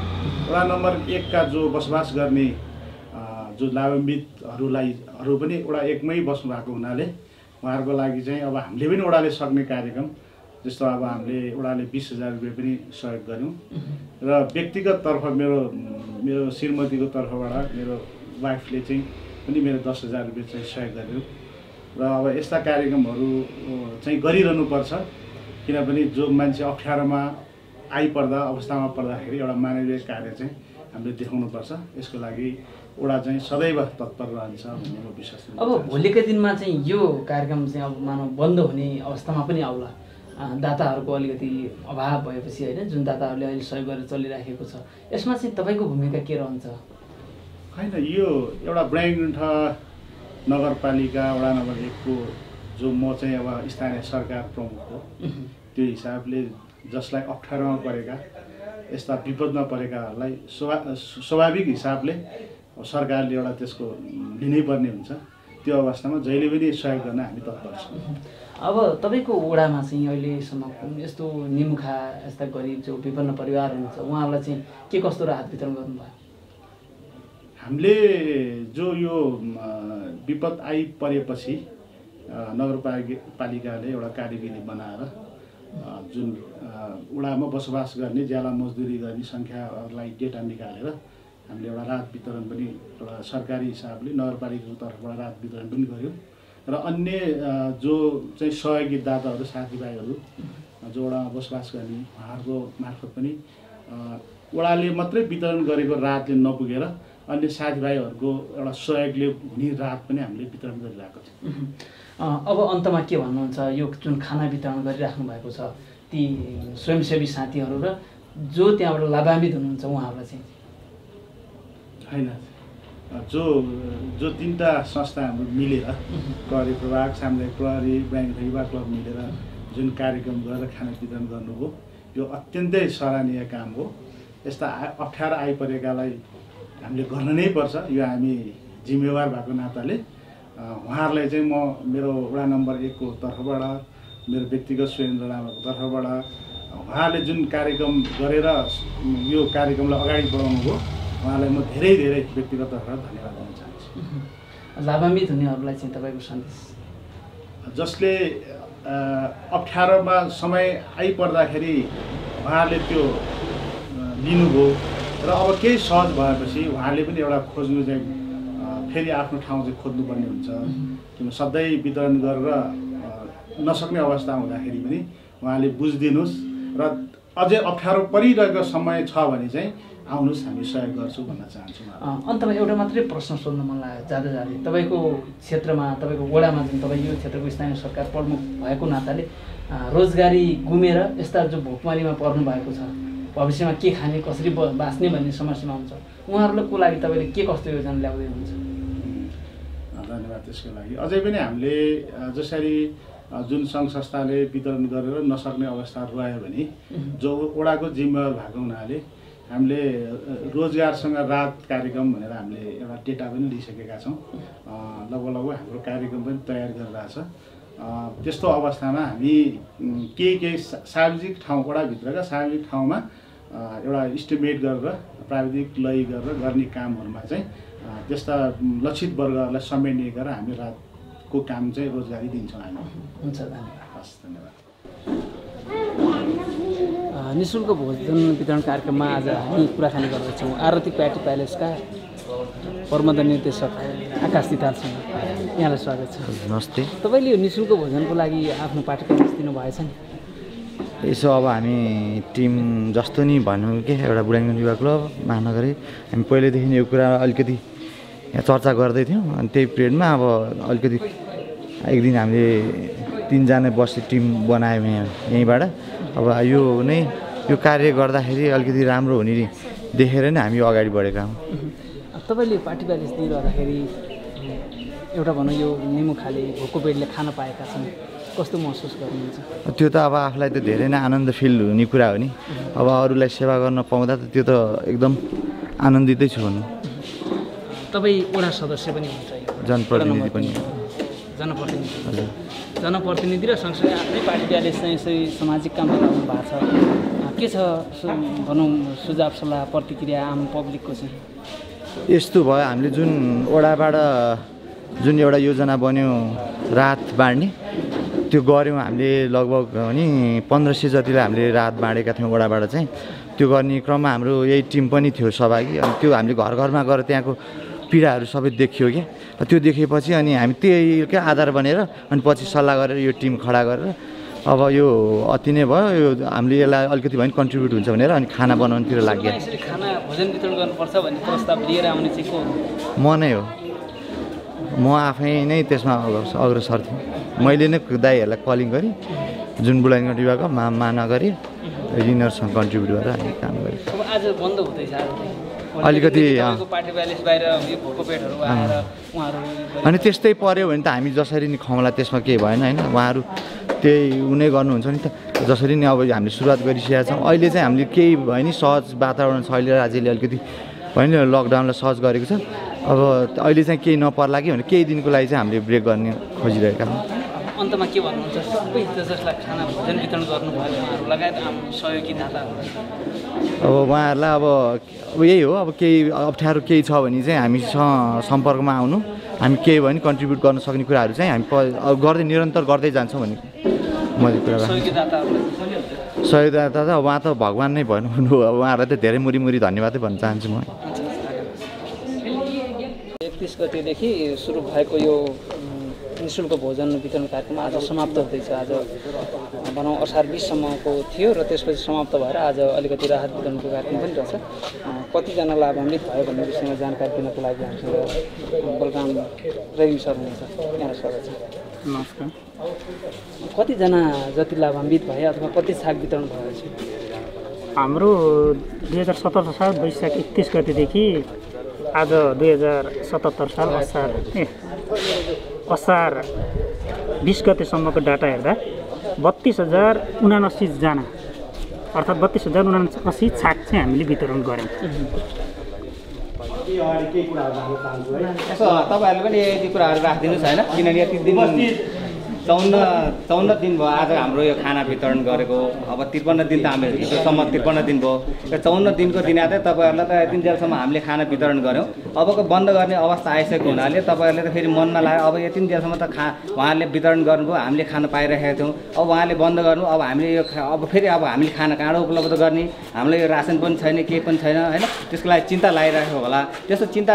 वडा नम्बर 1 का जो बसोबास गर्ने जो लाभान्वितहरू पनि वडा 1 मै बस्नु भएको हुनाले उहाँहरूको लागि चाहिँ अब हामीले पनि वडाले सक्ने कार्यक्रम जस्तो अब हामीले वडाले 20,000 रुपियाँ पनि सहयोग गऱ्यौँ र व्यक्तिगत तर्फ मेरो श्रीमतीको तर्फबाट मेरो वाइफले चाहिँ पनि मेरो 10,000 रुपियाँ चाहिँ सहयोग गर्यो र अब यस्ता कार्यक्रमहरू चाहिँ गरिरहनुपर्छ। किनभने जो मान्छे अप्ठ्यारोमा आइपर्दा अवस्थामा पर्दाखेरि एउटा मानवीय कार्य चाहिँ हामीले देखाउनुपर्छ। यसको लागि वडा चाहिँ सदैव तत्पर रहन्छ भन्ने म विश्वास गर्छु। अब भोलिका दिनमा चाहिँ यो कार्यक्रम चाहिँ अब मानव बन्द हुने अवस्थामा पनि आउला, दाताहरूको अलिकति अभाव भएपछि होइन, जुन दाताहरूले अहिले सहयोग गरेर चलिराखेको छ, यसमा चाहिँ तपाईँको भूमिका के रहन्छ? होइन, यो एउटा बुढानीलकण्ठ नगरपालिका वडा नम्बर 1 को जो म चाहिँ अब स्थानीय सरकार प्रमुख हो, त्यो हिसाबले जसलाई अप्ठ्यारोमा परेका यस्ता विपदमा परेकाहरूलाई स्वाभाविक हिसाबले सरकारले एउटा त्यसको लिनै पर्ने हुन्छ। त्यो अवस्थामा जहिले पनि सहयोग गर्न हामी तत्पर छौँ। अब तपाईँको वडामा चाहिँ अहिलेसम्म यस्तो निमुखा यस्ता गरिब जो विपन्न परिवार हुनुहुन्छ उहाँहरूलाई चाहिँ के कस्तो राहत वितरण गर्नुभयो? हामीले जो यो विपद आइपरेपछि नगरपालिकाले एउटा कार्यविधि बनाएर जुन वडामा बसोबास गर्ने ज्याला मजदुरी गर्ने सङ्ख्यालाई डेटा निकालेर हामीले एउटा राहत वितरण पनि एउटा सरकारी हिसाबले नगरपालिकाको तर्फबाट राहत वितरण पनि गर्यौँ र अन्य जो चाहिँ सहयोगी दाताहरू साथीभाइहरू जो वडामा बसोबास गर्ने उहाँहरूको मार्फत पनि वडाले मात्रै वितरण गरेको राहतले नपुगेर अन्य साथीभाइहरूको एउटा सहयोगले हुने राहत पनि हामीले वितरण गरिरहेको छौँ। अब अन्तमा के भन्नुहुन्छ, यो जुन खाना वितरण गरिराख्नु भएको छ ती स्वयंसेवी साथीहरू र जो त्यहाँबाट लाभान्वित हुनुहुन्छ उहाँहरूलाई चाहिँ? होइन, जो 3टा संस्था हाम्रो मिलेर प्रहरी प्रभाग, सामुदायिक प्रहरी, बुढानीलकण्ठ युवा क्लब मिलेर जुन कार्यक्रम गरेर खाना वितरण गर्नुभयो यो अत्यन्तै सराहनीय काम हो। यस्ता अप्ठ्यारो आइपरेकालाई हामीले गर्न नै पर्छ। यो हामी जिम्मेवार भएको नाताले उहाँहरूलाई चाहिँ म मेरो वडा नम्बर 1 को तर्फबाट, मेरो व्यक्तिगत सुरेन्द्र लामाको तर्फबाट उहाँले जुन कार्यक्रम गरेर यो कार्यक्रमलाई अगाडि बढाउनु भयो उहाँलाई म धेरै धेरै व्यक्तिगत तर्फबाट धन्यवाद दिन चाहन्छु। लाभान्वित हुनेहरूलाई चाहिँ तपाईँको सन्देश? जसले अप्ठ्यारोमा समय आइपर्दाखेरि उहाँहरूले त्यो लिनुभयो र अब केही सहज भएपछि उहाँले पनि एउटा खोज्नु चाहिँ फेरि आफ्नो ठाउँ चाहिँ खोज्नुपर्ने हुन्छ। किन सधैँ वितरण गरेर नसक्ने अवस्था हुँदाखेरि पनि उहाँले बुझिदिनुहोस् र अझै अप्ठ्यारो परिरहेको समय छ भने चाहिँ आउनुहोस् हामी सहयोग गर्छौँ भन्न चाहन्छु। अन्तमा एउटा मात्रै प्रश्न सोध्न मन लाग्यो जाँदा जाँदै तपाईँको क्षेत्रमा तपाईँको वडामा जुन तपाईँ यो क्षेत्रको स्थानीय सरकार प्रमुख भएको नाताले रोजगारी गुमेर यस्ता जो भोकमरीमा पर्नु भएको छ भविष्यमा के खाने कसरी बाँच्ने भन्ने समस्यामा हुन्छ उहाँहरूलाई को लागि तपाईँले के कस्तो योजना ल्याउँदै हुनुहुन्छ? धन्यवाद त्यसको लागि। अझै पनि हामीले जसरी जुन सङ्घ संस्थाले वितरण गरेर नसक्ने अवस्था रह्यो भने जो वडाको जिम्मेवार भएको हुनाले हामीले रोजगारसँग राहत कार्यक्रम भनेर हामीले एउटा डेटा पनि लिइसकेका छौँ। लगभग हाम्रो कार्यक्रम पनि तयार गरिरहेछ। त्यस्तो अवस्थामा हामी केही सार्वजनिक ठाउँ वडाभित्रका सार्वजनिक ठाउँमा एउटा इस्टिमेट गरेर प्राविधिक लय गरेर गर्ने कामहरूमा चाहिँ त्यस्ता लक्षित वर्गहरूलाई समेट्ने गरेर हामी रातको काम चाहिँ रोजगारी दिन्छौँ हामी। हुन्छ, धन्यवाद। हस्, धन्यवाद। निःशुल्क भोजन वितरण कार्यक्रममा आज हामी कुराकानी गर्दैछौँ आरती प्याटी प्यालेसका प्रबन्ध निर्देशक आकाश दितालसँग। यहाँलाई स्वागत छ। नमस्ते। तपाईँले यो निःशुल्क भोजनको लागि आफ्नो पार्टी प्यालेस दिनुभएछ नि? यसो अब हामी टिम जस्तो नि भनौँ कि एउटा बुढाङ्गन युवा क्लब महानगरी हामी पहिल्यैदेखि यो कुरा अलिकति यहाँ चर्चा गर्दै थियौँ। अनि त्यही पिरियडमा अब अलिकति एक दिन हामीले 3 जना बस्ने टिम बनायौँ यहीँबाट। अब यो कार्य गर्दाखेरि अलिकति राम्रो हुने देखेर नै हामी अगाडि बढेका हौँ। तपाईँले पार्टी प्यालेस दिइरहँदाखेरि एउटा भनौँ यो निमु खाले भोको पेटले खान पाएका छन्, कस्तो महसुस गर्नुहुन्छ? त्यो त अब आफूलाई त धेरै नै आनन्द फिल हुने कुरा हो नि। अब अरूलाई सेवा गर्न पाउँदा त त्यो त एकदम आनन्दितै छु भनौँ। तपाईँ वडा सदस्य पनि हुनुहुन्छ, जनप्रतिनिधि पनि। जनप्रतिनिधि हजुर, जनप्रतिनिधि र सँगसँगै आफ्नै पार्टी प्यालेस चाहिँ यसरी सामाजिक काम गराउनु भएको छ। के छ भनौँ सुझाव सल्लाह प्रतिक्रिया आम पब्लिकको चाहिँ? यस्तो भयो, हामीले जुन वडाबाट जुन एउटा योजना बन्यो राहत बाँड्ने त्यो गऱ्यौँ हामीले। लगभग नि 1500 जतिलाई हामीले राहत बाँडेका थियौँ वडाबाट चाहिँ। त्यो गर्ने क्रममा हाम्रो यही टिम पनि थियो सहभागी। अनि त्यो हामीले घर घरमा गएर त्यहाँको पीडाहरू सबै देखियो क्या। त्यो देखेपछि अनि हामी त्यही क्या आधार बनेर अनि पछि सल्लाह गरेर यो टिम खडा गरेर अब यो अति नै भयो, यो हामीले यसलाई अलिकति भए पनि कन्ट्रिब्युट हुन्छ भनेर अनि खाना बनाउनुतिर लाग्यो। खाना भोजन वितरण गर्नुपर्छ भन्ने प्रस्ताव लिएर आउने चाहिँ को? म नै हो, म आफै नै त्यसमा अग्रसर थिएँ। मैले नै दाइहरूलाई कलिङ गरेँ, जुन बुढाङ्गन विभागको महानगरी यिनीहरूसँग कन्ट्रिब्युट गरेर हामी काम गरेँ। अब आज बन्द हुँदैछ अलिकति पार्टी प्यालेस बाहिर यो भोको पेटहरू आएर उहाँहरू अनि त्यस्तै पऱ्यो भने त हामी जसरी नि खुवाउँला त्यसमा केही भएन होइन। उहाँहरू त्यही उनी गर्नुहुन्छ नि त। जसरी नि अब हामीले सुरुवात गरिसकेका छौँ। अहिले चाहिँ हामीले केही भयो नि सहज वातावरण छ। अहिले राज्यले अलिकति भयो नि लकडाउनलाई सहज गरेको छ। अब अहिले चाहिँ केही नपर्ला कि भने केही दिनको लागि चाहिँ हामीले ब्रेक गर्ने खोजिरहेका छौँ। अन्तमा के भन्नुहुन्छ? सबै जसलाई खाना भोजन वितरण गर्नुभयो उहाँहरू लगायत आम सहयोगी दाताहरू अब उहाँहरूलाई अब यही हो, अब केही अप्ठ्यारो केही छ भने चाहिँ हामीसँग सम्पर्कमा आउनु। हामी केही भयो भने कन्ट्रिब्युट गर्न सक्ने कुराहरू चाहिँ हामी गर्दै निरन्तर गर्दै जान्छौँ भन्ने मैले कुरा सहयोगदाता त उहाँ त भगवान् नै भन्नु हो। अब उहाँहरूलाई त धेरै मुरी धन्यवादै भन्न चाहन्छु म। 31 गतेदेखि सुरु भएको यो निःशुल्क भोजन वितरण कार्यक्रम आज समाप्त हुँदैछ। आज भनौँ असार 20 सम्मको थियो र त्यसपछि समाप्त भएर आज अलिकति राहत वितरणको कार्यक्रम पनि रहेछ। कतिजना लाभान्वित भयो भन्ने विषयमा जानकारी दिनको लागि हामीसँग बलराम रवि सर हुनुहुन्छ। यहाँलाई स्वागत छ। नमस्कार। कतिजना जति लाभान्वित भए अथवा कति छाक वितरण भएको छ? हाम्रो 2077 साल वैशाख 31 गतेदेखि आज 2077 साल असार 20 गतेसम्मको डाटा हेर्दा 32,079 जना अर्थात् 32,079 छाक चाहिँ हामीले वितरण गऱ्यौँ। यसो तपाईँहरूले पनि यति कुराहरू राखिदिनुहोस् होइन, किनभने यति दिन 54 दिन भयो आज हाम्रो यो खाना वितरण गरेको। अब 53 दिन त हामीहरू हिजोसम्म 53 दिन भयो। यो 54 दिनको दिन आएर तपाईँहरूलाई त यति जेलसम्म हामीले खाना वितरण गऱ्यौँ। अबको बन्द गर्ने अवस्था आइसकेको हुनाले तपाईँहरूले त फेरि मनमा लाग्यो अब यति जेलसम्म त उहाँहरूले वितरण गर्नुभयो, हामीले खाना पाइरहेका थियौँ। अब उहाँले बन्द गर्नु, अब हामीले यो अब फेरि अब हामीले खाना कहाँ उपलब्ध गर्ने, हामीलाई यो रासन पनि छैन, केही पनि छैन होइन। त्यसको लागि चिन्ता लागिरहेको होला। त्यस्तो चिन्ता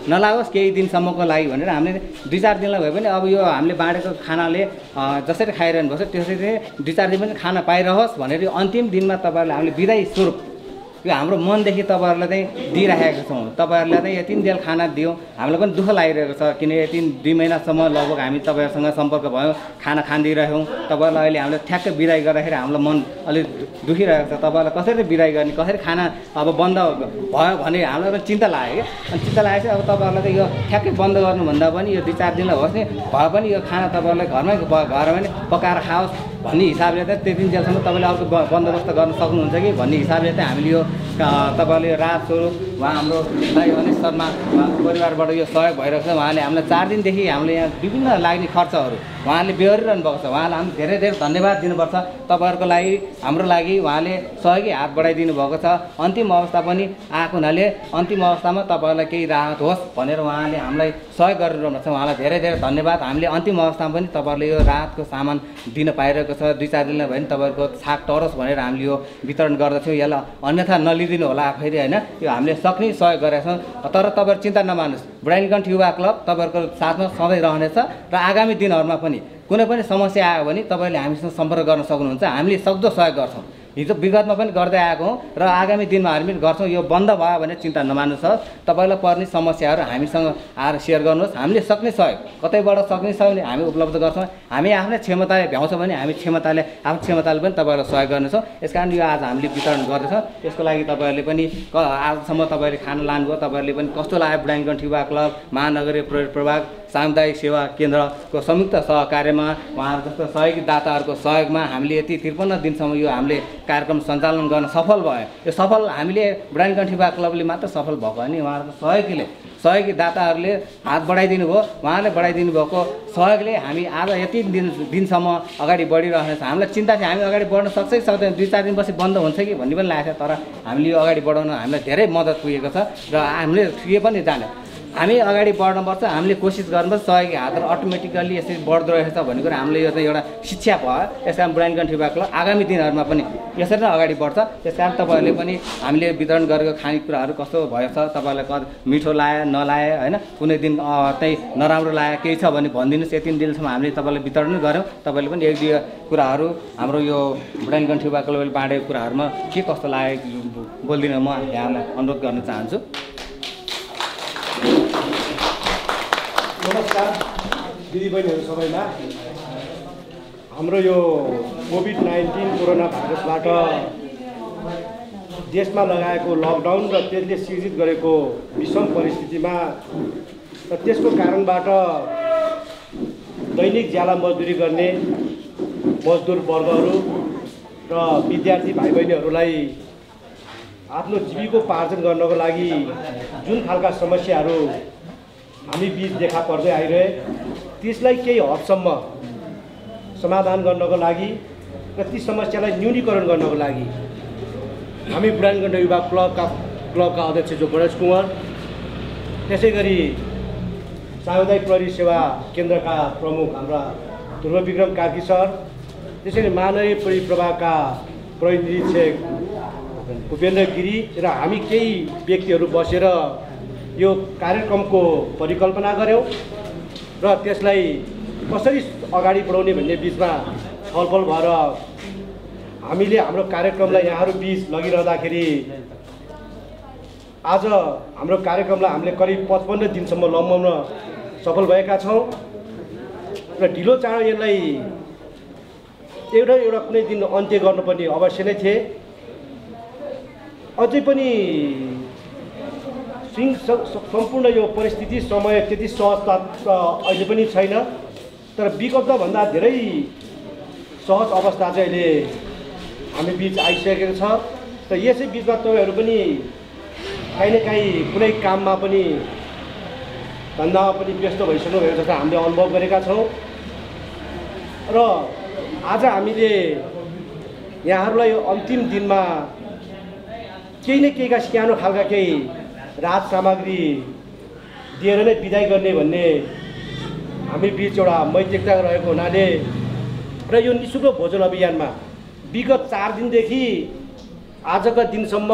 नलागोस् केही दिनसम्मको लागि भनेर हामीले 2-4 दिनलाई भए पनि अब यो हामीले बाँडेको खानाले उहाँले जसरी खाइरहनु भएको छ त्यसरी नै 2-4 दिन पनि खाना पाइरहोस् भनेर अन्तिम दिनमा तपाईँहरूले हामीले बिदाई स्वरूप यो हाम्रो मनदेखि तपाईँहरूलाई चाहिँ दिइराखेका छौँ। तपाईँहरूलाई चाहिँ यति दिन खाना दियो, हामीलाई पनि दुःख लागिरहेको छ किन यति 2 महिनासम्म लगभग हामी तपाईँहरूसँग सम्पर्क भयो, खाना खाँदिरहेछौँ। तपाईँहरूलाई अहिले हामीले ठ्याक्कै बिदाई गर्दाखेरि हामीलाई मन अलिक दुखिरहेको छ। तपाईँहरूलाई कसरी बिदाई गर्ने, कसरी खाना अब बन्द भयो भने हामीलाई पनि चिन्ता लाग्यो क्या। अनि चिन्ता लागेपछि अब तपाईँहरूलाई चाहिँ यो ठ्याक्कै बन्द गर्नुभन्दा पनि यो 2-4 दिनलाई होस् नि भए पनि यो खाना तपाईँहरूलाई घरमा नै पकाएर खाओस् भन्ने हिसाबले चाहिँ त्यति जेलसम्म तपाईँले अर्को बन्दोबस्त गर्न सक्नुहुन्छ कि भन्ने हिसाबले चाहिँ हामीले यो तपाईँले राहत स्वरूप उहाँ हाम्रो दाइ अनिश शर्मा परिवारबाट यो सहयोग भइरहेको छ। उहाँले हामीलाई 4 दिनदेखि हामीले यहाँ विभिन्न लाग्ने खर्चहरू उहाँले बेहोरिरहनु भएको छ। उहाँलाई हामी धेरै धेरै धन्यवाद दिनुपर्छ। तपाईँहरूको लागि हाम्रो लागि उहाँले सहयोगी हात बढाइदिनु भएको छ। अन्तिम अवस्था पनि आएको हुनाले अन्तिम अवस्थामा तपाईँहरूलाई केही राहत होस् भनेर उहाँले हामीलाई सहयोग गरिरहनु छ। उहाँलाई धेरै धेरै धन्यवाद। हामीले अन्तिम अवस्थामा पनि तपाईँहरूले यो राहतको सामान दिन पाइरहेको छ। 2-4 दिनलाई भयो भने तपाईँहरूको छाक टरोस् भनेर हामीले यो वितरण गर्दछौँ। यसलाई अन्यथा नलिदिनु होला फेरि होइन, यो हामीले सक्ने सहयोग गरेका छौँ। तर तपाईँहरू चिन्ता नमान्नुहोस्, बुढानीकण्ठ युवा क्लब तपाईँहरूको साथमा सधैँ रहनेछ र आगामी दिनहरूमा पनि कुनै पनि समस्या आयो भने तपाईँले हामीसँग सम्पर्क गर्न सक्नुहुन्छ। हामीले सक्दो सहयोग गर्छौँ। हिजो विगतमा पनि गर्दै आएको हौँ र आगामी दिनमा हामी पनि गर्छौँ। यो बन्द भयो भने चिन्ता नमान्नुहोस्। तपाईँलाई पर्ने समस्याहरू हामीसँग आएर सेयर गर्नुहोस्। हामीले सक्ने सहयोग कतैबाट सक्ने सहयोग भने हामी उपलब्ध गर्छौँ। हामी आफ्नै क्षमताले भ्याउँछौँ भने हामी आफ्नो क्षमताले पनि तपाईँहरूलाई सहयोग गर्नेछौँ। यस कारण यो आज हामीले वितरण गर्दैछौँ। त्यसको लागि तपाईँहरूले पनि आजसम्म तपाईँहरूले खाना लानुभयो, तपाईँहरूले पनि कस्तो लाग्यो बुढानीकण्ठ युवा क्लब, महानगरीय प्रहरी प्रभाग, सामुदायिक सेवा केन्द्रको संयुक्त सहकार्यमा उहाँहरू जस्तो सहयोगी दाताहरूको सहयोगमा हामीले यति 53 दिनसम्म यो हामीले कार्यक्रम सञ्चालन गर्न सफल भयो। यो सफल हामीले बुढानीकण्ठ युवा क्लबले मात्र सफल भएको होइन, उहाँहरूको सहयोगी दाताहरूले हात बढाइदिनु भयो। उहाँले बढाइदिनु भएको सहयोगले हामी आज यति दिनसम्म अगाडि बढिरहेको छ। हामीलाई चिन्ता चाहिँ हामी अगाडि बढ्न सक्छ कि सक्दैन, 2-4 दिनपछि बन्द हुन्छ कि भन्ने पनि लागेको छ। तर हामीले यो अगाडि बढाउन हामीलाई धेरै मद्दत पुगेको छ र हामीले के पनि जाने हामी अगाडि बढ्नुपर्छ। हामीले कोसिस गर्नुपर्छ। सहयोगी हातहरू अटोमेटिकल्ली यसरी बढ्दो रहेछ भन्ने कुरा हामीले यो चाहिँ एउटा शिक्षा भयो। त्यस कारण बुढानीकण्ठ युवा क्लब आगामी दिनहरूमा पनि यसरी नै अगाडि बढ्छ। त्यस कारण तपाईँहरूले पनि हामीले वितरण गरेको खानेकुराहरू कस्तो भएछ, तपाईँहरूलाई मिठो लाग्यो नलागे होइन, कुनै दिन चाहिँ नराम्रो लाग्यो केही छ भने भनिदिनुहोस्। यति दिनसम्म हामीले तपाईँलाई वितरण गऱ्यौँ। तपाईँले पनि 1-2 कुराहरू हाम्रो यो बुढानीकण्ठ युवा क्लबले बाँडेको कुराहरूमा के कस्तो लाग्यो बोलिदिन म यहाँलाई अनुरोध गर्न चाहन्छु। नमस्कार दिदीबहिनीहरू सबैमा। हाम्रो यो कोभिड-19 कोरोना भाइरसबाट देशमा लगाएको लकडाउन र त्यसले सिर्जित गरेको विषम परिस्थितिमा र त्यसको कारणबाट दैनिक ज्याला मजदुरी गर्ने मजदुर वर्गहरू र विद्यार्थी भाइ बहिनीहरूलाई आफ्नो जीविकोपार्जन गर्नको लागि जुन खालका समस्याहरू हामी बीच देखा पर्दै आइरहे त्यसलाई केही हदसम्म समाधान गर्नको लागि र ती समस्यालाई न्यूनीकरण गर्नको लागि हामी बुढानीकण्ठ युवा क्लबका अध्यक्ष जो गणेश कुँवर, त्यसै गरी सामुदायिक प्रहरी सेवा केन्द्रका प्रमुख हाम्रा ध्रुवविक्रम कार्की सर, त्यसरी महानगरीय प्रहरी प्रभागका प्रहरी निरीक्षक उपेन्द्र गिरी र हामी केही व्यक्तिहरू बसेर यो कार्यक्रमको परिकल्पना गऱ्यौँ र त्यसलाई कसरी अगाडि बढाउने भन्ने बिचमा छलफल भएर हामीले हाम्रो कार्यक्रमलाई यहाँहरू बीच लगिरहँदाखेरि आज हाम्रो कार्यक्रमलाई हामीले करिब 55 दिनसम्म लम्बाउन सफल भएका छौँ र ढिलो चाँडो यसलाई एउटा कुनै दिन अन्त्य गर्नुपर्ने अवश्य नै थिए। अझै पनि सम्पूर्ण यो परिस्थिति समय त्यति सहजता अहिले पनि छैन, तर विगतमा भन्दा धेरै सहज अवस्था चाहिँ अहिले हामी बीच आइसकेको छ। र यसै बिचमा तपाईँहरू पनि काहीँ न काहीँ कुनै काममा पनि धन्दामा पनि व्यस्त भइसक्नु भएको जस्तो हामीले अनुभव गरेका छौँ र आज हामीले यहाँहरूलाई यो अन्तिम दिनमा केही न केहीका सानो खालका केही राहत सामग्री दिएर नै बिदाई गर्ने भन्ने हामी बीच एउटा मैत्रिकता रहेको हुनाले र यो निःशुल्क भोजन अभियानमा विगत 4 दिनदेखि आजका दिनसम्म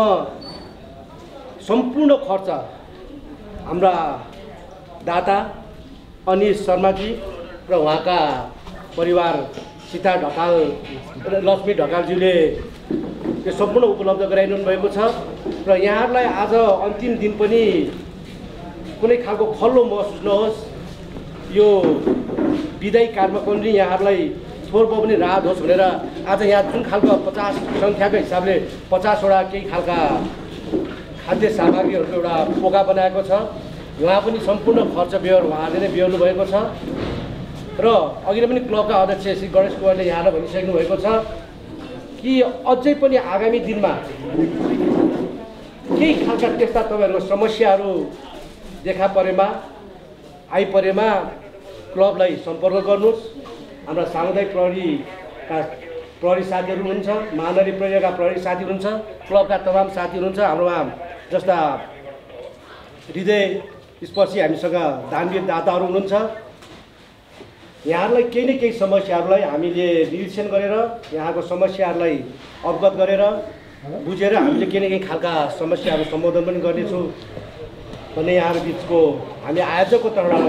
सम्पूर्ण खर्च हाम्रा दाता अनिश शर्माजी र उहाँका परिवार सीता ढकाल लक्ष्मी ढकालज्यूले यो सम्पूर्ण उपलब्ध गराइदिनु भएको छ र यहाँहरूलाई आज अन्तिम दिन पनि कुनै खालको खल्लो महसुस नहोस्, यो विदाई कार्यक्रममा पनि यहाँहरूलाई थोरको पनि राहत होस् भनेर आज यहाँ जुन खालको 50 सङ्ख्याको हिसाबले 50वटा केही खालका खाद्य सामग्रीहरूको एउटा पोका बनाएको छ। उहाँ पनि सम्पूर्ण खर्च व्यवहार उहाँले नै बेहोर्नु भएको छ र अघि नै पनि क्लबका अध्यक्ष श्री गणेश कुमारले यहाँलाई भनिसक्नु भएको छ कि अझै पनि आगामी दिनमा केही खालका त्यस्ता तपाईँहरूको समस्याहरू देखा परेमा आइपरेमा क्लबलाई सम्पर्क गर्नुहोस्। हाम्रा सामुदायिक प्रहरी साथीहरू हुनुहुन्छ, महानगरी प्रहरीका प्रहरी साथी हुनुहुन्छ, क्लबका तमाम साथीहरू हुनुहुन्छ, हाम्रोमा जस्ता हृदय स्पर्शी हामीसँग दानवीर दाताहरू हुनुहुन्छ। यहाँहरूलाई केही न केही समस्याहरूलाई हामीले निरीक्षण गरेर यहाँको समस्याहरूलाई अवगत गरेर बुझेर हामीले केही न केही खालका समस्याहरू सम्बोधन पनि गर्नेछौँ भन्ने यहाँहरू बिचको हामी आयोजकको तर्फबाट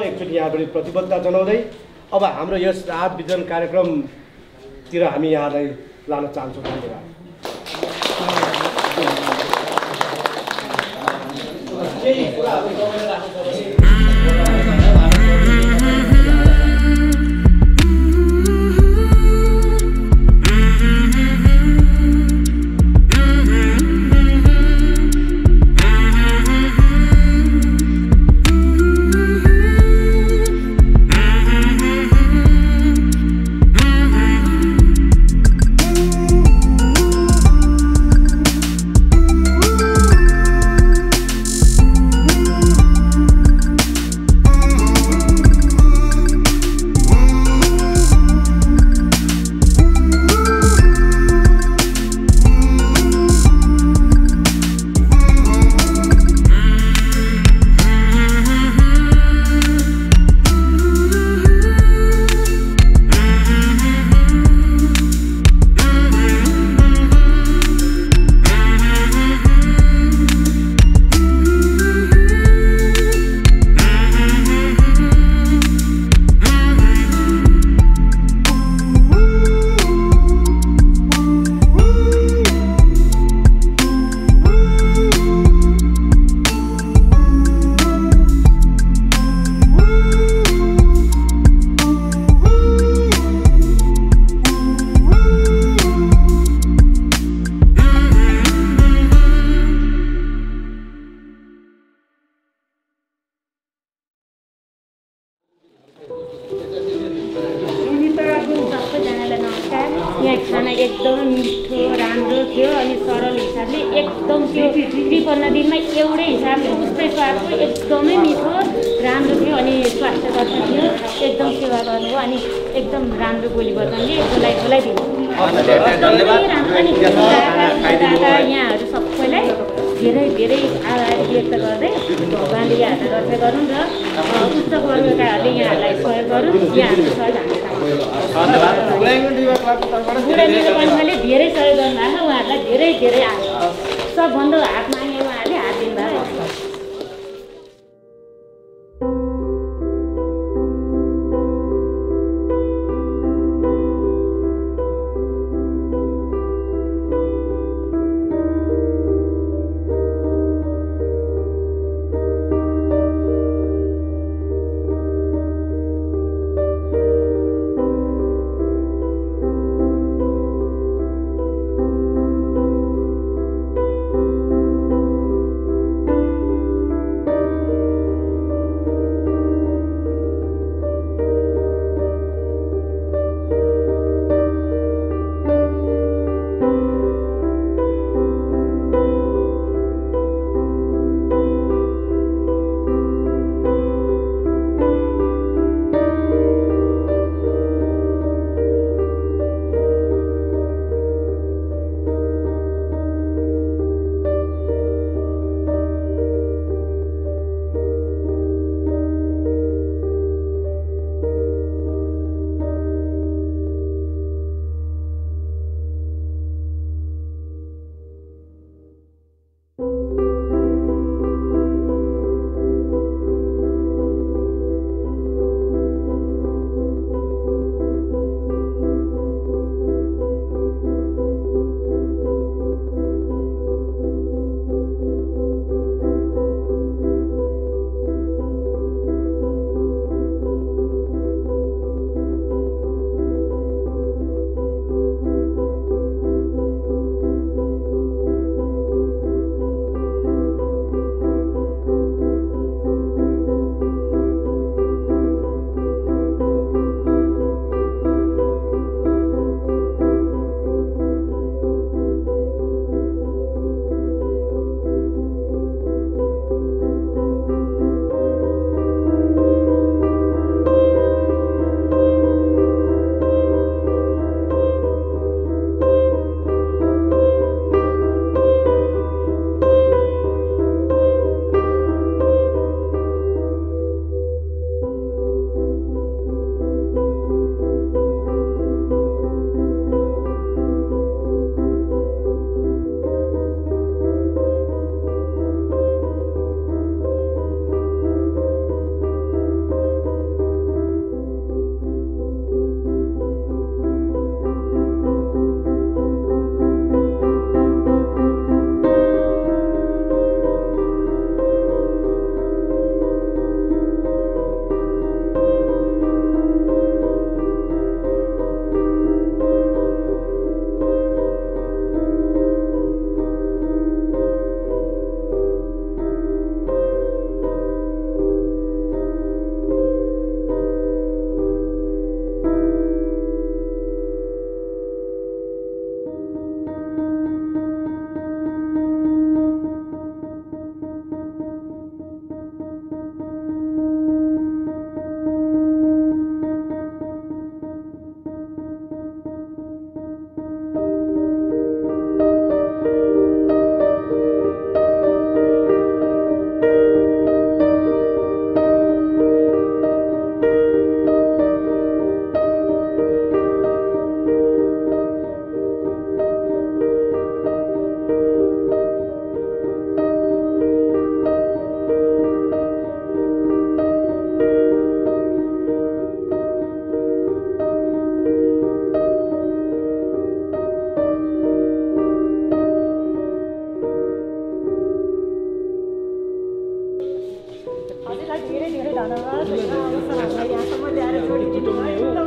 एकचोटि यहाँबाट प्रतिबद्धता जनाउँदै अब हाम्रो यस राहत वितरण कार्यक्रमतिर हामी यहाँलाई लान चाहन्छौँ। धन्यवाद। केही कुराहरू यहाँहरू सबैलाई धेरै धेरै आभार व्यक्त गर्दै भगवान्ले यहाँहरूलाई रक्षा गरून् र उच्च वर्गकाहरूले यहाँहरूलाई सहयोग गरून्। यहाँहरू सहयोग हामीले धेरै सहयोग गर्नुभएको छ। उहाँहरूलाई धेरै धेरै सबभन्दा हात मागे उहाँहरूले हात दिनुभएको छ। धन्यवाद यहाँसम्म ल्याएर जोडिदिनु भयो।